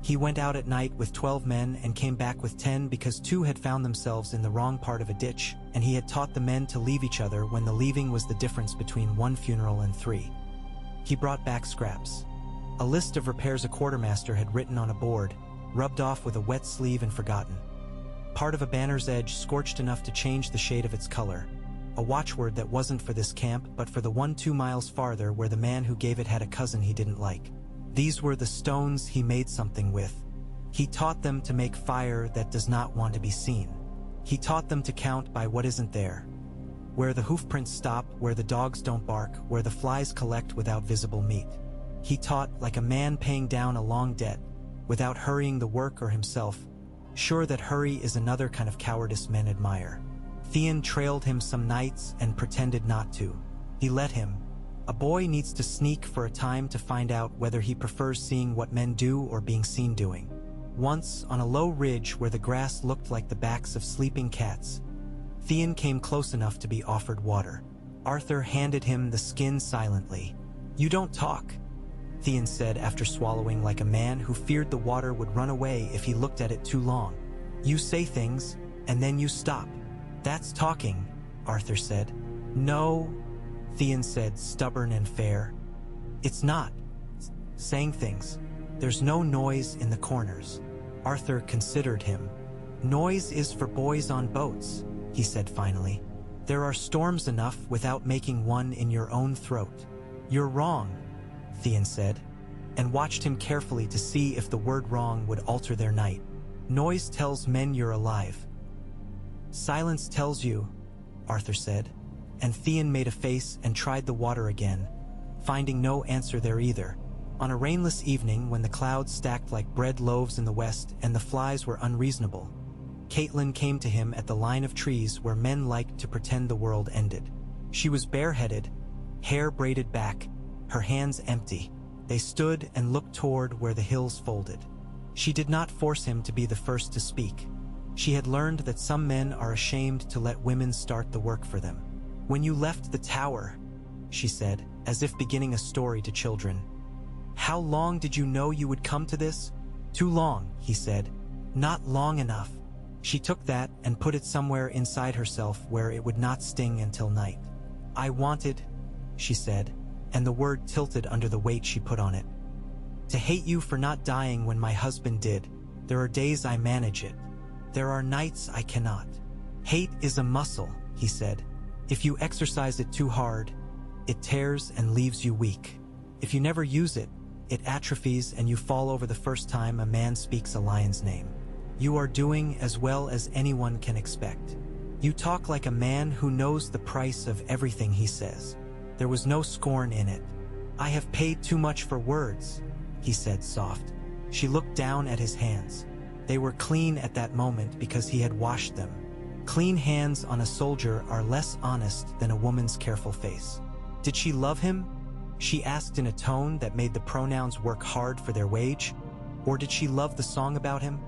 He went out at night with 12 men and came back with 10 because 2 had found themselves in the wrong part of a ditch, and he had taught the men to leave each other when the leaving was the difference between 1 funeral and 3. He brought back scraps. A list of repairs a quartermaster had written on a board, rubbed off with a wet sleeve and forgotten. Part of a banner's edge scorched enough to change the shade of its color. A watchword that wasn't for this camp but for the one 2 miles farther where the man who gave it had a cousin he didn't like. These were the stones he made something with. He taught them to make fire that does not want to be seen. He taught them to count by what isn't there. Where the hoofprints stop, where the dogs don't bark, where the flies collect without visible meat. He taught like a man paying down a long debt, without hurrying the work or himself, sure that hurry is another kind of cowardice men admire. Theon trailed him some nights and pretended not to. He let him. A boy needs to sneak for a time to find out whether he prefers seeing what men do or being seen doing. Once, on a low ridge where the grass looked like the backs of sleeping cats, Theon came close enough to be offered water. Arthur handed him the skin silently. "You don't talk," Theon said after swallowing like a man who feared the water would run away if he looked at it too long. "You say things, and then you stop." "That's talking," Arthur said. "No," Theon said, stubborn and fair. "It's not. Saying things. There's no noise in the corners." Arthur considered him. "Noise is for boys on boats," he said finally. "There are storms enough without making one in your own throat." "You're wrong," Theon said, and watched him carefully to see if the word wrong would alter their night. "Noise tells men you're alive." "Silence tells you," Arthur said, and Theon made a face and tried the water again, finding no answer there either. On a rainless evening when the clouds stacked like bread loaves in the west and the flies were unreasonable, Caitlin came to him at the line of trees where men liked to pretend the world ended. She was bareheaded, hair braided back, her hands empty. They stood and looked toward where the hills folded. She did not force him to be the first to speak. She had learned that some men are ashamed to let women start the work for them. "When you left the tower," she said, as if beginning a story to children. "How long did you know you would come to this?" "Too long," he said. "Not long enough." She took that and put it somewhere inside herself where it would not sting until night. "I wanted," she said, and the word tilted under the weight she put on it, "to hate you for not dying when my husband did. There are days I manage it. There are nights I cannot." "Hate is a muscle," he said. "If you exercise it too hard, it tears and leaves you weak. If you never use it, it atrophies and you fall over the first time a man speaks a lion's name. You are doing as well as anyone can expect. You talk like a man who knows the price of everything he says." There was no scorn in it. "I have paid too much for words," he said soft. She looked down at his hands. They were clean at that moment because he had washed them. Clean hands on a soldier are less honest than a woman's careful face. Did she love him? She asked in a tone that made the pronouns work hard for their wage. Or did she love the song about him?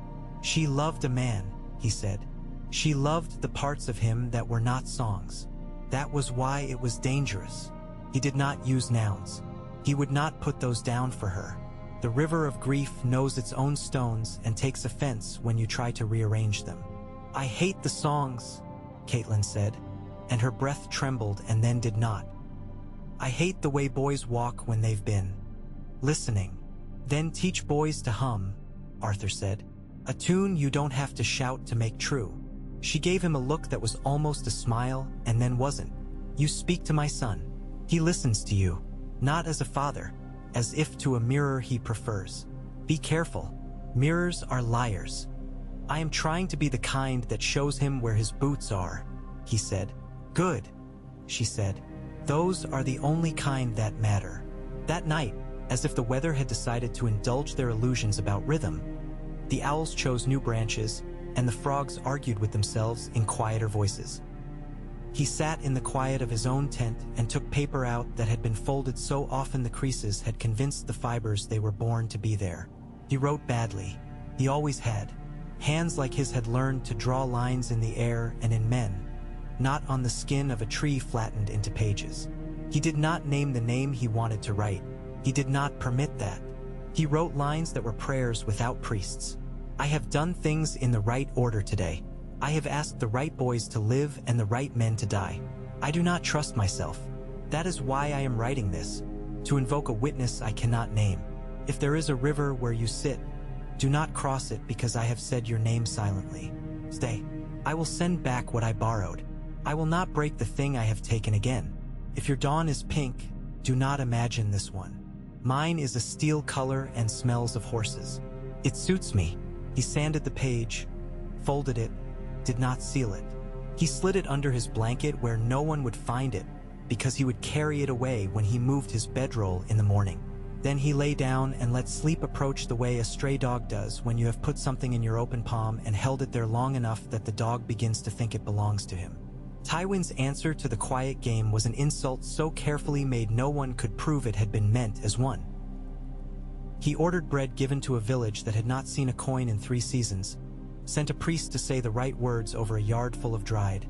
She loved a man, he said. She loved the parts of him that were not songs. That was why it was dangerous. He did not use nouns. He would not put those down for her. The river of grief knows its own stones and takes offense when you try to rearrange them. I hate the songs, Caitlin said, and her breath trembled and then did not. I hate the way boys walk when they've been listening. Then teach boys to hum, Arthur said. A tune you don't have to shout to make true. She gave him a look that was almost a smile and then wasn't. You speak to my son. He listens to you, not as a father, as if to a mirror he prefers. Be careful. Mirrors are liars. I am trying to be the kind that shows him where his boots are, he said. Good, she said. Those are the only kind that matter. That night, as if the weather had decided to indulge their illusions about rhythm, the owls chose new branches, and the frogs argued with themselves in quieter voices. He sat in the quiet of his own tent and took paper out that had been folded so often the creases had convinced the fibers they were born to be there. He wrote badly. He always had. Hands like his had learned to draw lines in the air and in men, not on the skin of a tree flattened into pages. He did not name the name he wanted to write. He did not permit that. He wrote lines that were prayers without priests. I have done things in the right order today. I have asked the right boys to live and the right men to die. I do not trust myself. That is why I am writing this, to invoke a witness I cannot name. If there is a river where you sit, do not cross it because I have said your name silently. Stay. I will send back what I borrowed. I will not break the thing I have taken again. If your dawn is pink, do not imagine this one. Mine is a steel color and smells of horses. It suits me. He sanded the page, folded it, did not seal it. He slid it under his blanket where no one would find it, because he would carry it away when he moved his bedroll in the morning. Then he lay down and let sleep approach the way a stray dog does when you have put something in your open palm and held it there long enough that the dog begins to think it belongs to him. Tywin's answer to the quiet game was an insult so carefully made no one could prove it had been meant as one. He ordered bread given to a village that had not seen a coin in 3 seasons, sent a priest to say the right words over a yard full of dried,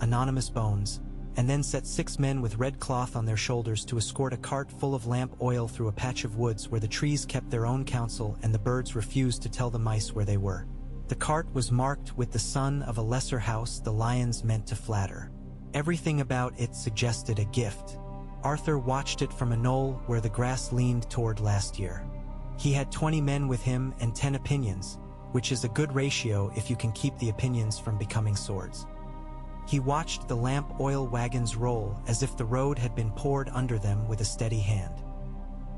anonymous bones, and then set 6 men with red cloth on their shoulders to escort a cart full of lamp oil through a patch of woods where the trees kept their own counsel and the birds refused to tell the mice where they were. The cart was marked with the son of a lesser house the lions meant to flatter. Everything about it suggested a gift. Arthur watched it from a knoll where the grass leaned toward last year. He had 20 men with him and 10 opinions, which is a good ratio if you can keep the opinions from becoming swords. He watched the lamp oil wagons roll as if the road had been poured under them with a steady hand.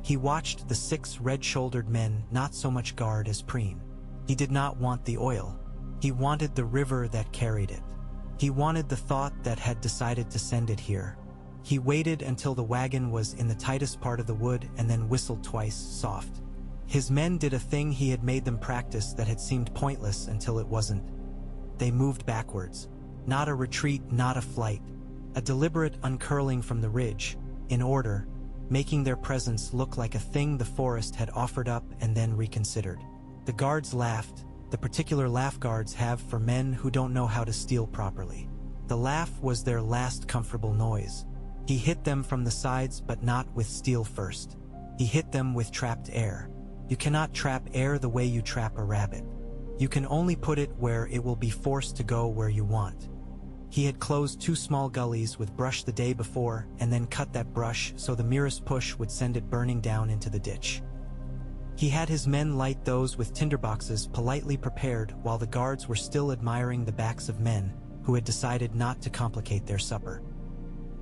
He watched the 6 red-shouldered men not so much guard as preen. He did not want the oil. He wanted the river that carried it. He wanted the thought that had decided to send it here. He waited until the wagon was in the tightest part of the wood and then whistled twice, soft. His men did a thing he had made them practice that had seemed pointless until it wasn't. They moved backwards. Not a retreat, not a flight. A deliberate uncurling from the ridge, in order, making their presence look like a thing the forest had offered up and then reconsidered. The guards laughed, the particular laugh guards have for men who don't know how to steal properly. The laugh was their last comfortable noise. He hit them from the sides but not with steel first. He hit them with trapped air. You cannot trap air the way you trap a rabbit. You can only put it where it will be forced to go where you want. He had closed 2 small gullies with brush the day before and then cut that brush so the merest push would send it burning down into the ditch. He had his men light those with tinderboxes politely prepared while the guards were still admiring the backs of men who had decided not to complicate their supper.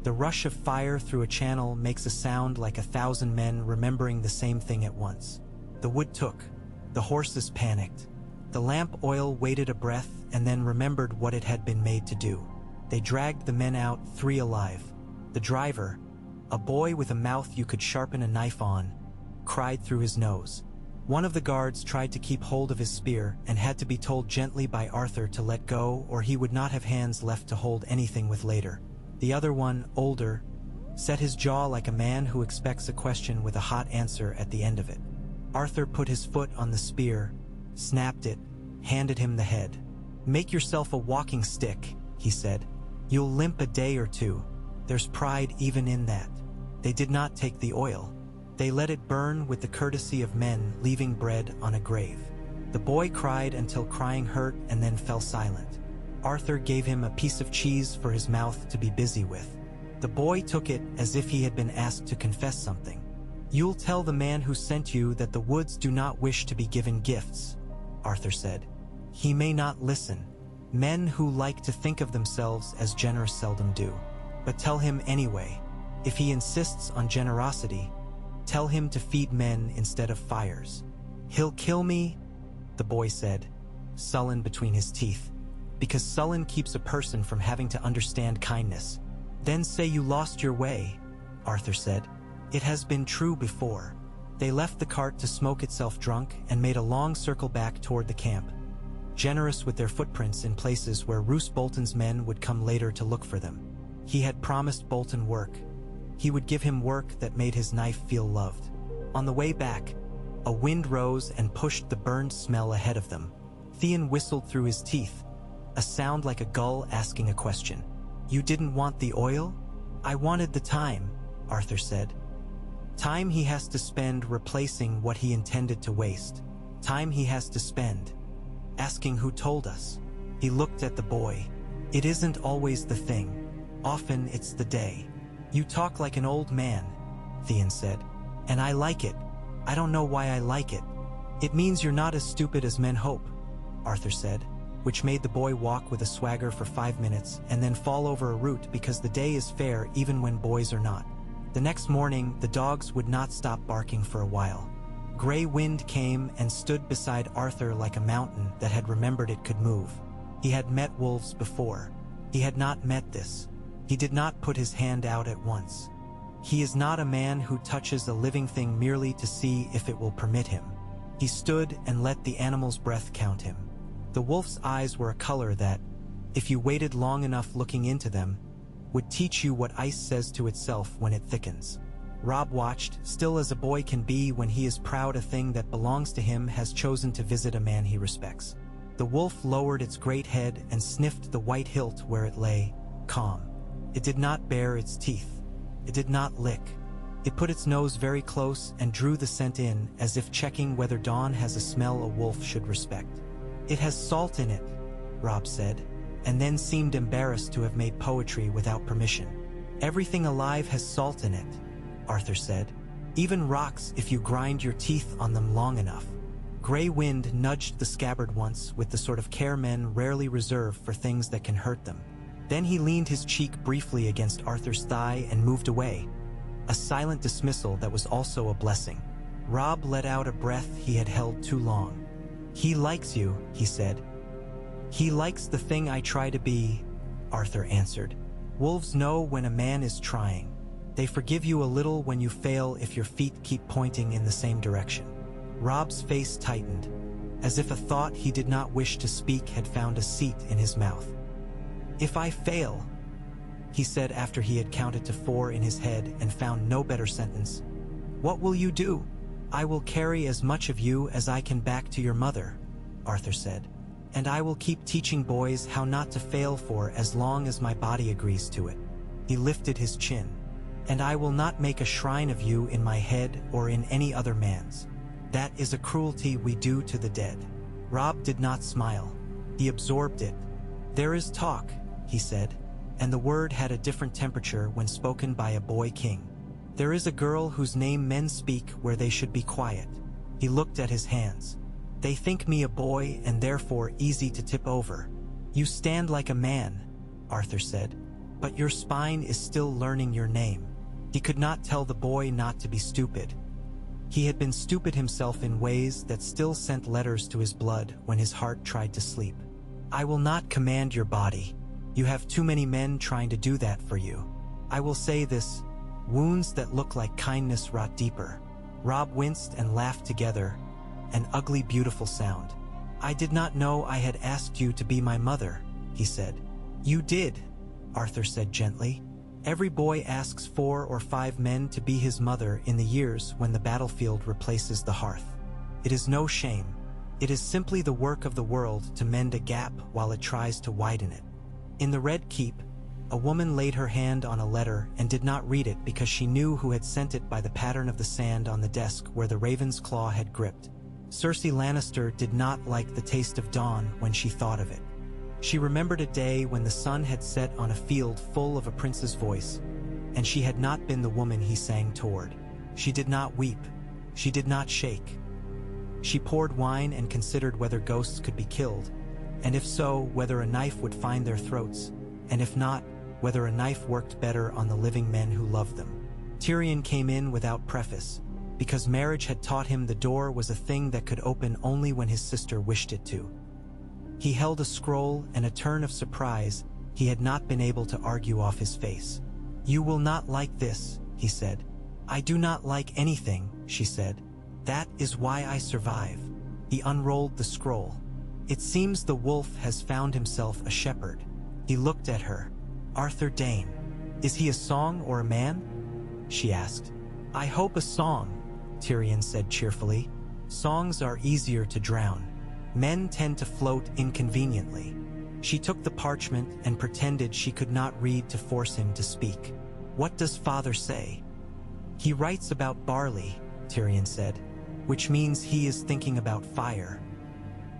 The rush of fire through a channel makes a sound like 1,000 men remembering the same thing at once. The wood took. The horses panicked. The lamp oil waited a breath and then remembered what it had been made to do. They dragged the men out, 3 alive. The driver, a boy with a mouth you could sharpen a knife on, cried through his nose. One of the guards tried to keep hold of his spear and had to be told gently by Arthur to let go or he would not have hands left to hold anything with later. The other one, older, set his jaw like a man who expects a question with a hot answer at the end of it. Arthur put his foot on the spear, snapped it, handed him the head. "Make yourself a walking stick," he said. "You'll limp a day or two. There's pride even in that." They did not take the oil. They let it burn with the courtesy of men leaving bread on a grave. The boy cried until crying hurt and then fell silent. Arthur gave him a piece of cheese for his mouth to be busy with. The boy took it as if he had been asked to confess something. "You'll tell the man who sent you that the woods do not wish to be given gifts," Arthur said. "He may not listen. Men who like to think of themselves as generous seldom do. But tell him anyway. If he insists on generosity, tell him to feed men instead of fires." "He'll kill me," the boy said, sullen between his teeth, "because sullen keeps a person from having to understand kindness." "Then say you lost your way," Arthur said. "It has been true before." They left the cart to smoke itself drunk and made a long circle back toward the camp, generous with their footprints in places where Roose Bolton's men would come later to look for them. He had promised Bolton work. He would give him work that made his knife feel loved. On the way back, a wind rose and pushed the burned smell ahead of them. Theon whistled through his teeth, a sound like a gull asking a question. "You didn't want the oil?" "I wanted the time," Arthur said. "Time he has to spend replacing what he intended to waste. Time he has to spend asking who told us." He looked at the boy. "It isn't always the thing. Often it's the day." "You talk like an old man," Theon said. "And I like it. I don't know why I like it." "It means you're not as stupid as men hope," Arthur said, which made the boy walk with a swagger for 5 minutes and then fall over a root because the day is fair even when boys are not. The next morning, the dogs would not stop barking for a while. Gray wind came and stood beside Arthur like a mountain that had remembered it could move. He had met wolves before. He had not met this. He did not put his hand out at once. He is not a man who touches a living thing merely to see if it will permit him. He stood and let the animal's breath count him. The wolf's eyes were a color that, if you waited long enough looking into them, would teach you what ice says to itself when it thickens. Rob watched, still as a boy can be when he is proud a thing that belongs to him has chosen to visit a man he respects. The wolf lowered its great head and sniffed the white hilt where it lay, calm. It did not bare its teeth. It did not lick. It put its nose very close and drew the scent in as if checking whether dawn has a smell a wolf should respect. "It has salt in it," Rob said, and then seemed embarrassed to have made poetry without permission. "Everything alive has salt in it," Arthur said. "Even rocks if you grind your teeth on them long enough." Gray wind nudged the scabbard once with the sort of care men rarely reserve for things that can hurt them. Then he leaned his cheek briefly against Arthur's thigh and moved away, a silent dismissal that was also a blessing. Rob let out a breath he had held too long. "He likes you," he said. "He likes the thing I try to be," Arthur answered. "Wolves know when a man is trying. They forgive you a little when you fail if your feet keep pointing in the same direction." Rob's face tightened, as if a thought he did not wish to speak had found a seat in his mouth. "If I fail," he said after he had counted to 4 in his head and found no better sentence, "what will you do?" "I will carry as much of you as I can back to your mother," Arthur said. "And I will keep teaching boys how not to fail for as long as my body agrees to it." He lifted his chin. "And I will not make a shrine of you in my head or in any other man's. That is a cruelty we do to the dead." Rob did not smile. He absorbed it. "There is talk," he said, and the word had a different temperature when spoken by a boy king. "There is a girl whose name men speak where they should be quiet." He looked at his hands. "They think me a boy and therefore easy to tip over." "You stand like a man," Arthur said, "but your spine is still learning your name." He could not tell the boy not to be stupid. He had been stupid himself in ways that still sent letters to his blood when his heart tried to sleep. "I will not command your body. You have too many men trying to do that for you. I will say this, wounds that look like kindness rot deeper." Rob winced and laughed together, an ugly, beautiful sound. "I did not know I had asked you to be my mother," he said. "You did," Arthur said gently, Every boy asks 4 or 5 men to be his mother in the years when the battlefield replaces the hearth. It is no shame. It is simply the work of the world to mend a gap while it tries to widen it. In the Red Keep, a woman laid her hand on a letter and did not read it because she knew who had sent it by the pattern of the sand on the desk where the raven's claw had gripped. Cersei Lannister did not like the taste of dawn when she thought of it. She remembered a day when the sun had set on a field full of a prince's voice, and she had not been the woman he sang toward. She did not weep. She did not shake. She poured wine and considered whether ghosts could be killed, and if so, whether a knife would find their throats, and if not, whether a knife worked better on the living men who loved them. Tyrion came in without preface, because marriage had taught him the door was a thing that could open only when his sister wished it to. He held a scroll, and a turn of surprise he had not been able to argue off his face. "You will not like this," he said. "I do not like anything," she said. "That is why I survive." He unrolled the scroll. "It seems the wolf has found himself a shepherd." He looked at her. "Arthur Dayne. Is he a song or a man?" she asked. "I hope a song," Tyrion said cheerfully. "Songs are easier to drown. Men tend to float inconveniently." She took the parchment and pretended she could not read to force him to speak. "What does father say?" "He writes about barley," Tyrion said, "which means he is thinking about fire.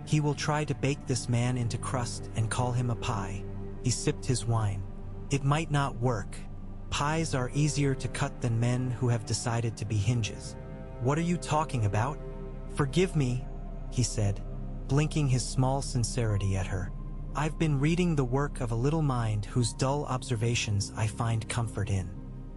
He will try to bake this man into crust and call him a pie." He sipped his wine. "It might not work. Pies are easier to cut than men who have decided to be hinges." "What are you talking about?" "Forgive me," he said, blinking his small sincerity at her. "I've been reading the work of a little mind whose dull observations I find comfort in.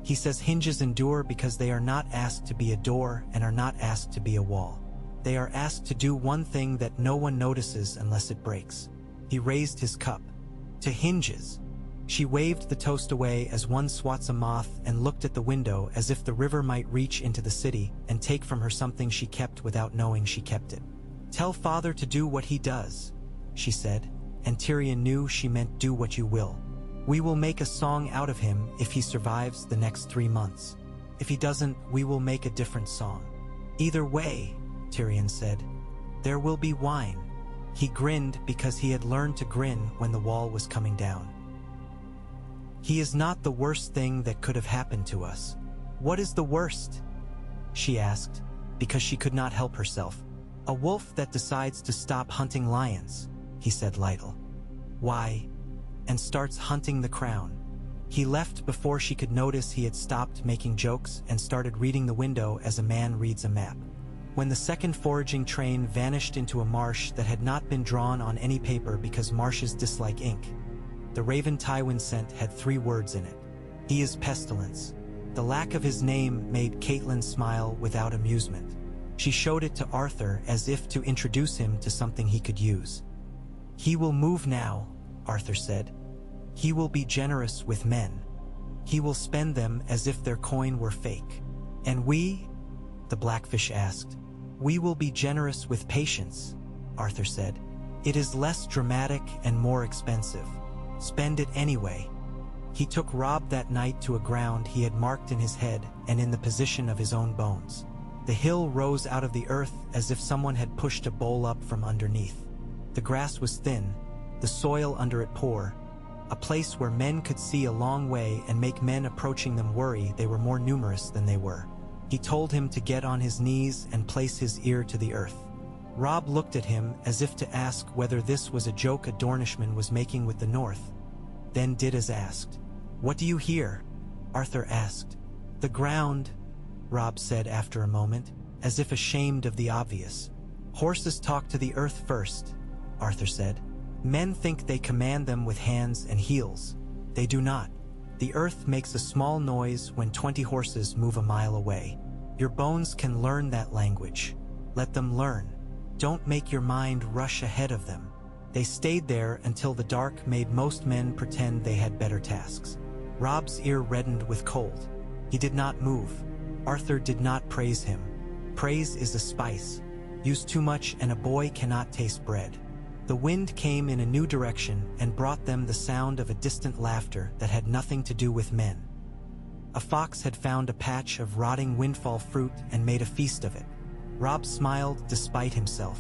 He says hinges endure because they are not asked to be a door and are not asked to be a wall. They are asked to do one thing that no one notices unless it breaks." He raised his cup. "To hinges." She waved the toast away as one swats a moth and looked at the window as if the river might reach into the city and take from her something she kept without knowing she kept it. "Tell father to do what he does," she said, and Tyrion knew she meant do what you will. "We will make a song out of him if he survives the next 3 months. If he doesn't, we will make a different song." "Either way," Tyrion said, "there will be wine." He grinned because he had learned to grin when the wall was coming down. "He is not the worst thing that could have happened to us." "What is the worst?" she asked, because she could not help herself. "A wolf that decides to stop hunting lions," he said lightly. "Why?" "And starts hunting the crown." He left before she could notice he had stopped making jokes and started reading the window as a man reads a map. When the second foraging train vanished into a marsh that had not been drawn on any paper because marshes dislike ink, the raven Tywin sent had 3 words in it. "He is pestilence." The lack of his name made Catelyn smile without amusement. She showed it to Arthur as if to introduce him to something he could use. "He will move now," Arthur said. "He will be generous with men. He will spend them as if their coin were fake." "And we?" the Blackfish asked. "We will be generous with patience," Arthur said. "It is less dramatic and more expensive. Spend it anyway." He took Robb that night to a ground he had marked in his head and in the position of his own bones. The hill rose out of the earth as if someone had pushed a bowl up from underneath. The grass was thin, the soil under it poor, a place where men could see a long way and make men approaching them worry they were more numerous than they were. He told him to get on his knees and place his ear to the earth. Robb looked at him as if to ask whether this was a joke a Dornishman was making with the North, then did as asked. "What do you hear?" Arthur asked. "The ground," Robb said after a moment, as if ashamed of the obvious. "Horses talk to the earth first," Arthur said. "Men think they command them with hands and heels. They do not. The earth makes a small noise when 20 horses move a mile away. Your bones can learn that language. Let them learn. Don't make your mind rush ahead of them." They stayed there until the dark made most men pretend they had better tasks. Robb's ear reddened with cold. He did not move. Arthur did not praise him. Praise is a spice. Use too much and a boy cannot taste bread. The wind came in a new direction and brought them the sound of a distant laughter that had nothing to do with men. A fox had found a patch of rotting windfall fruit and made a feast of it. Rob smiled despite himself.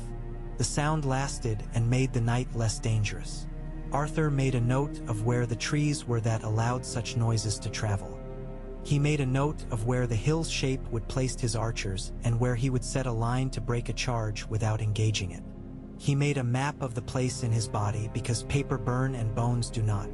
The sound lasted and made the night less dangerous. Arthur made a note of where the trees were that allowed such noises to travel. He made a note of where the hill's shape would place his archers and where he would set a line to break a charge without engaging it. He made a map of the place in his body because paper burn and bones do not.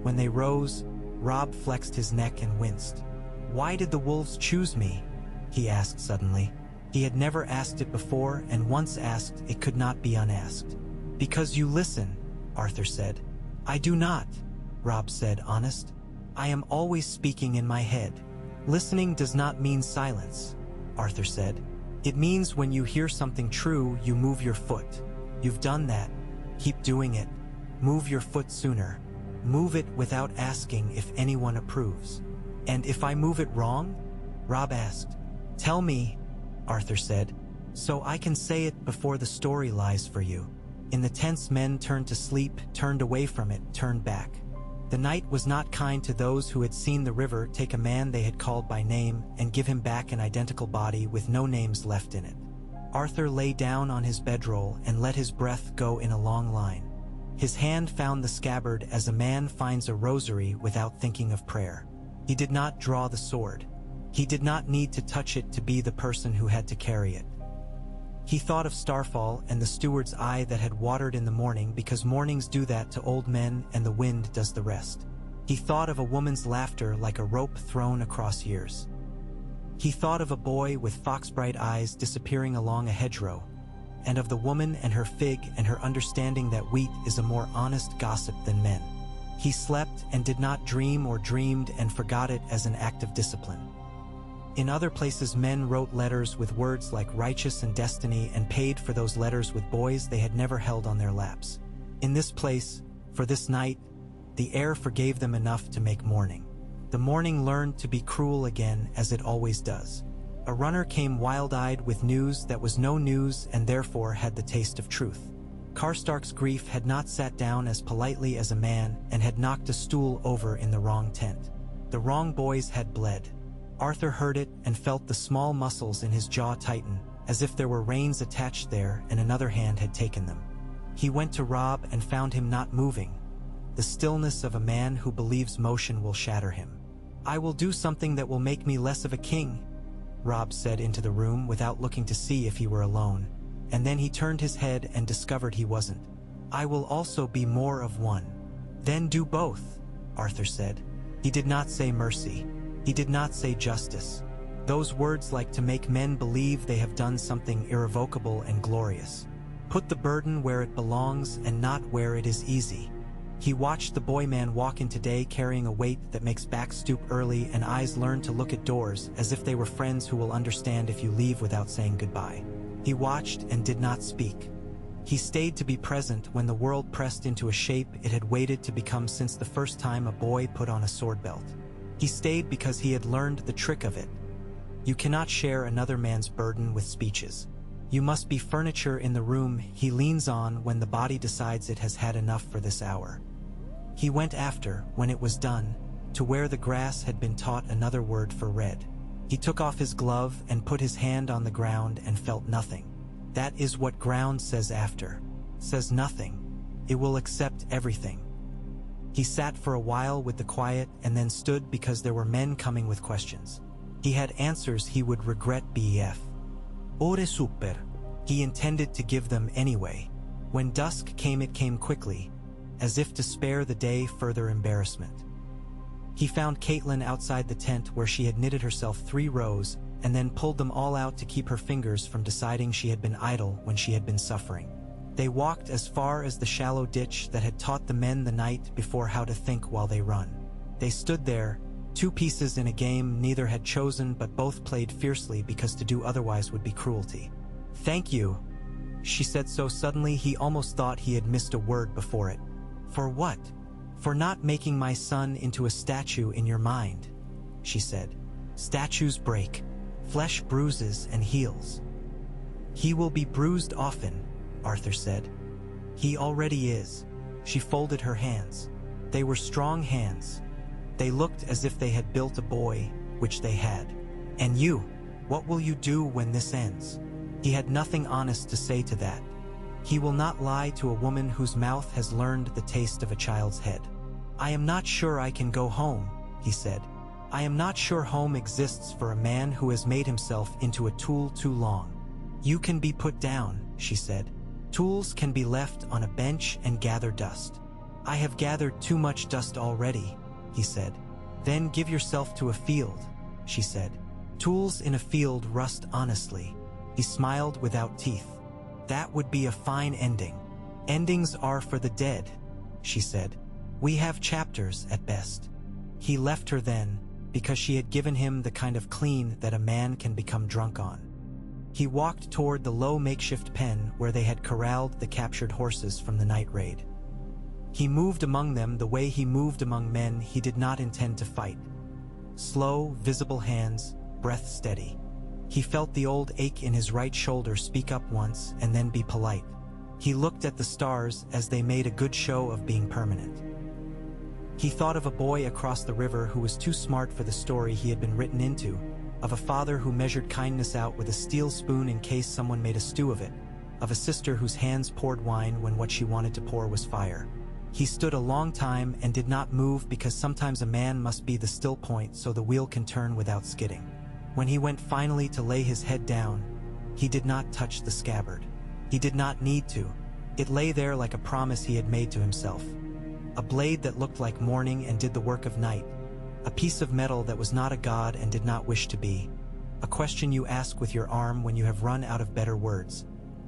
When they rose, Rob flexed his neck and winced. "Why did the wolves choose me?" he asked suddenly. He had never asked it before, and once asked, it could not be unasked. "Because you listen," Arthur said. "I do not," Rob said, honest. "I am always speaking in my head." "Listening does not mean silence," Arthur said. "It means when you hear something true, you move your foot. You've done that. Keep doing it. Move your foot sooner. Move it without asking if anyone approves." "And if I move it wrong?" Rob asked. "Tell me," Arthur said, "so I can say it before the story lies for you." In the tents, men turned to sleep, turned away from it, turned back. The night was not kind to those who had seen the river take a man they had called by name and give him back an identical body with no names left in it. Arthur lay down on his bedroll and let his breath go in a long line. His hand found the scabbard as a man finds a rosary without thinking of prayer. He did not draw the sword. He did not need to touch it to be the person who had to carry it. He thought of Starfall and the steward's eye that had watered in the morning because mornings do that to old men and the wind does the rest. He thought of a woman's laughter like a rope thrown across years. He thought of a boy with fox-bright eyes disappearing along a hedgerow, and of the woman and her fig and her understanding that wheat is a more honest gossip than men. He slept and did not dream or dreamed and forgot it as an act of discipline. In other places, men wrote letters with words like righteous and destiny and paid for those letters with boys they had never held on their laps. In this place, for this night, the air forgave them enough to make morning. The morning learned to be cruel again, as it always does. A runner came wild-eyed with news that was no news and therefore had the taste of truth. Karstark's grief had not sat down as politely as a man and had knocked a stool over in the wrong tent. The wrong boys had bled. Arthur heard it and felt the small muscles in his jaw tighten, as if there were reins attached there and another hand had taken them. He went to Rob and found him not moving, the stillness of a man who believes motion will shatter him. "I will do something that will make me less of a king," Rob said into the room without looking to see if he were alone, and then he turned his head and discovered he wasn't. "I will also be more of one." "Then do both," Arthur said. He did not say mercy. He did not say justice. Those words like to make men believe they have done something irrevocable and glorious. Put the burden where it belongs and not where it is easy. He watched the boy man walk in today carrying a weight that makes backs stoop early and eyes learn to look at doors as if they were friends who will understand if you leave without saying goodbye. He watched and did not speak. He stayed to be present when the world pressed into a shape it had waited to become since the first time a boy put on a sword belt. He stayed because he had learned the trick of it. You cannot share another man's burden with speeches. You must be furniture in the room he leans on when the body decides it has had enough for this hour. He went after, when it was done, to where the grass had been taught another word for red. He took off his glove and put his hand on the ground and felt nothing. That is what ground says after. Says nothing. It will accept everything. He sat for a while with the quiet and then stood because there were men coming with questions. He had answers he would regret. Bef. Ore super. He intended to give them anyway. When dusk came, it came quickly, as if to spare the day further embarrassment. He found Caitlin outside the tent where she had knitted herself 3 rows and then pulled them all out to keep her fingers from deciding she had been idle when she had been suffering. They walked as far as the shallow ditch that had taught the men the night before how to think while they run. They stood there, 2 pieces in a game neither had chosen but both played fiercely because to do otherwise would be cruelty. "Thank you," she said so suddenly he almost thought he had missed a word before it. "For what?" "For not making my son into a statue in your mind," she said. "Statues break. Flesh bruises and heals." "He will be bruised often," Arthur said. "He already is." She folded her hands. They were strong hands. They looked as if they had built a boy, which they had. And you, what will you do when this ends? He had nothing honest to say to that. He will not lie to a woman whose mouth has learned the taste of a child's head. I am not sure I can go home, he said. I am not sure home exists for a man who has made himself into a tool too long. You can be put down, she said. Tools can be left on a bench and gather dust. I have gathered too much dust already, he said. Then give yourself to a field, she said. Tools in a field rust honestly. He smiled without teeth. That would be a fine ending. Endings are for the dead, she said. We have chapters at best. He left her then, because she had given him the kind of clean that a man can become drunk on. He walked toward the low makeshift pen where they had corralled the captured horses from the night raid. He moved among them the way he moved among men he did not intend to fight. Slow, visible hands, breath steady. He felt the old ache in his right shoulder speak up once and then be polite. He looked at the stars as they made a good show of being permanent. He thought of a boy across the river who was too smart for the story he had been written into, of a father who measured kindness out with a steel spoon in case someone made a stew of it, of a sister whose hands poured wine when what she wanted to pour was fire. He stood a long time and did not move because sometimes a man must be the still point so the wheel can turn without skidding. When he went finally to lay his head down, he did not touch the scabbard. He did not need to. It lay there like a promise he had made to himself. A blade that looked like morning and did the work of night. A piece of metal that was not a god and did not wish to be. A question you ask with your arm when you have run out of better words.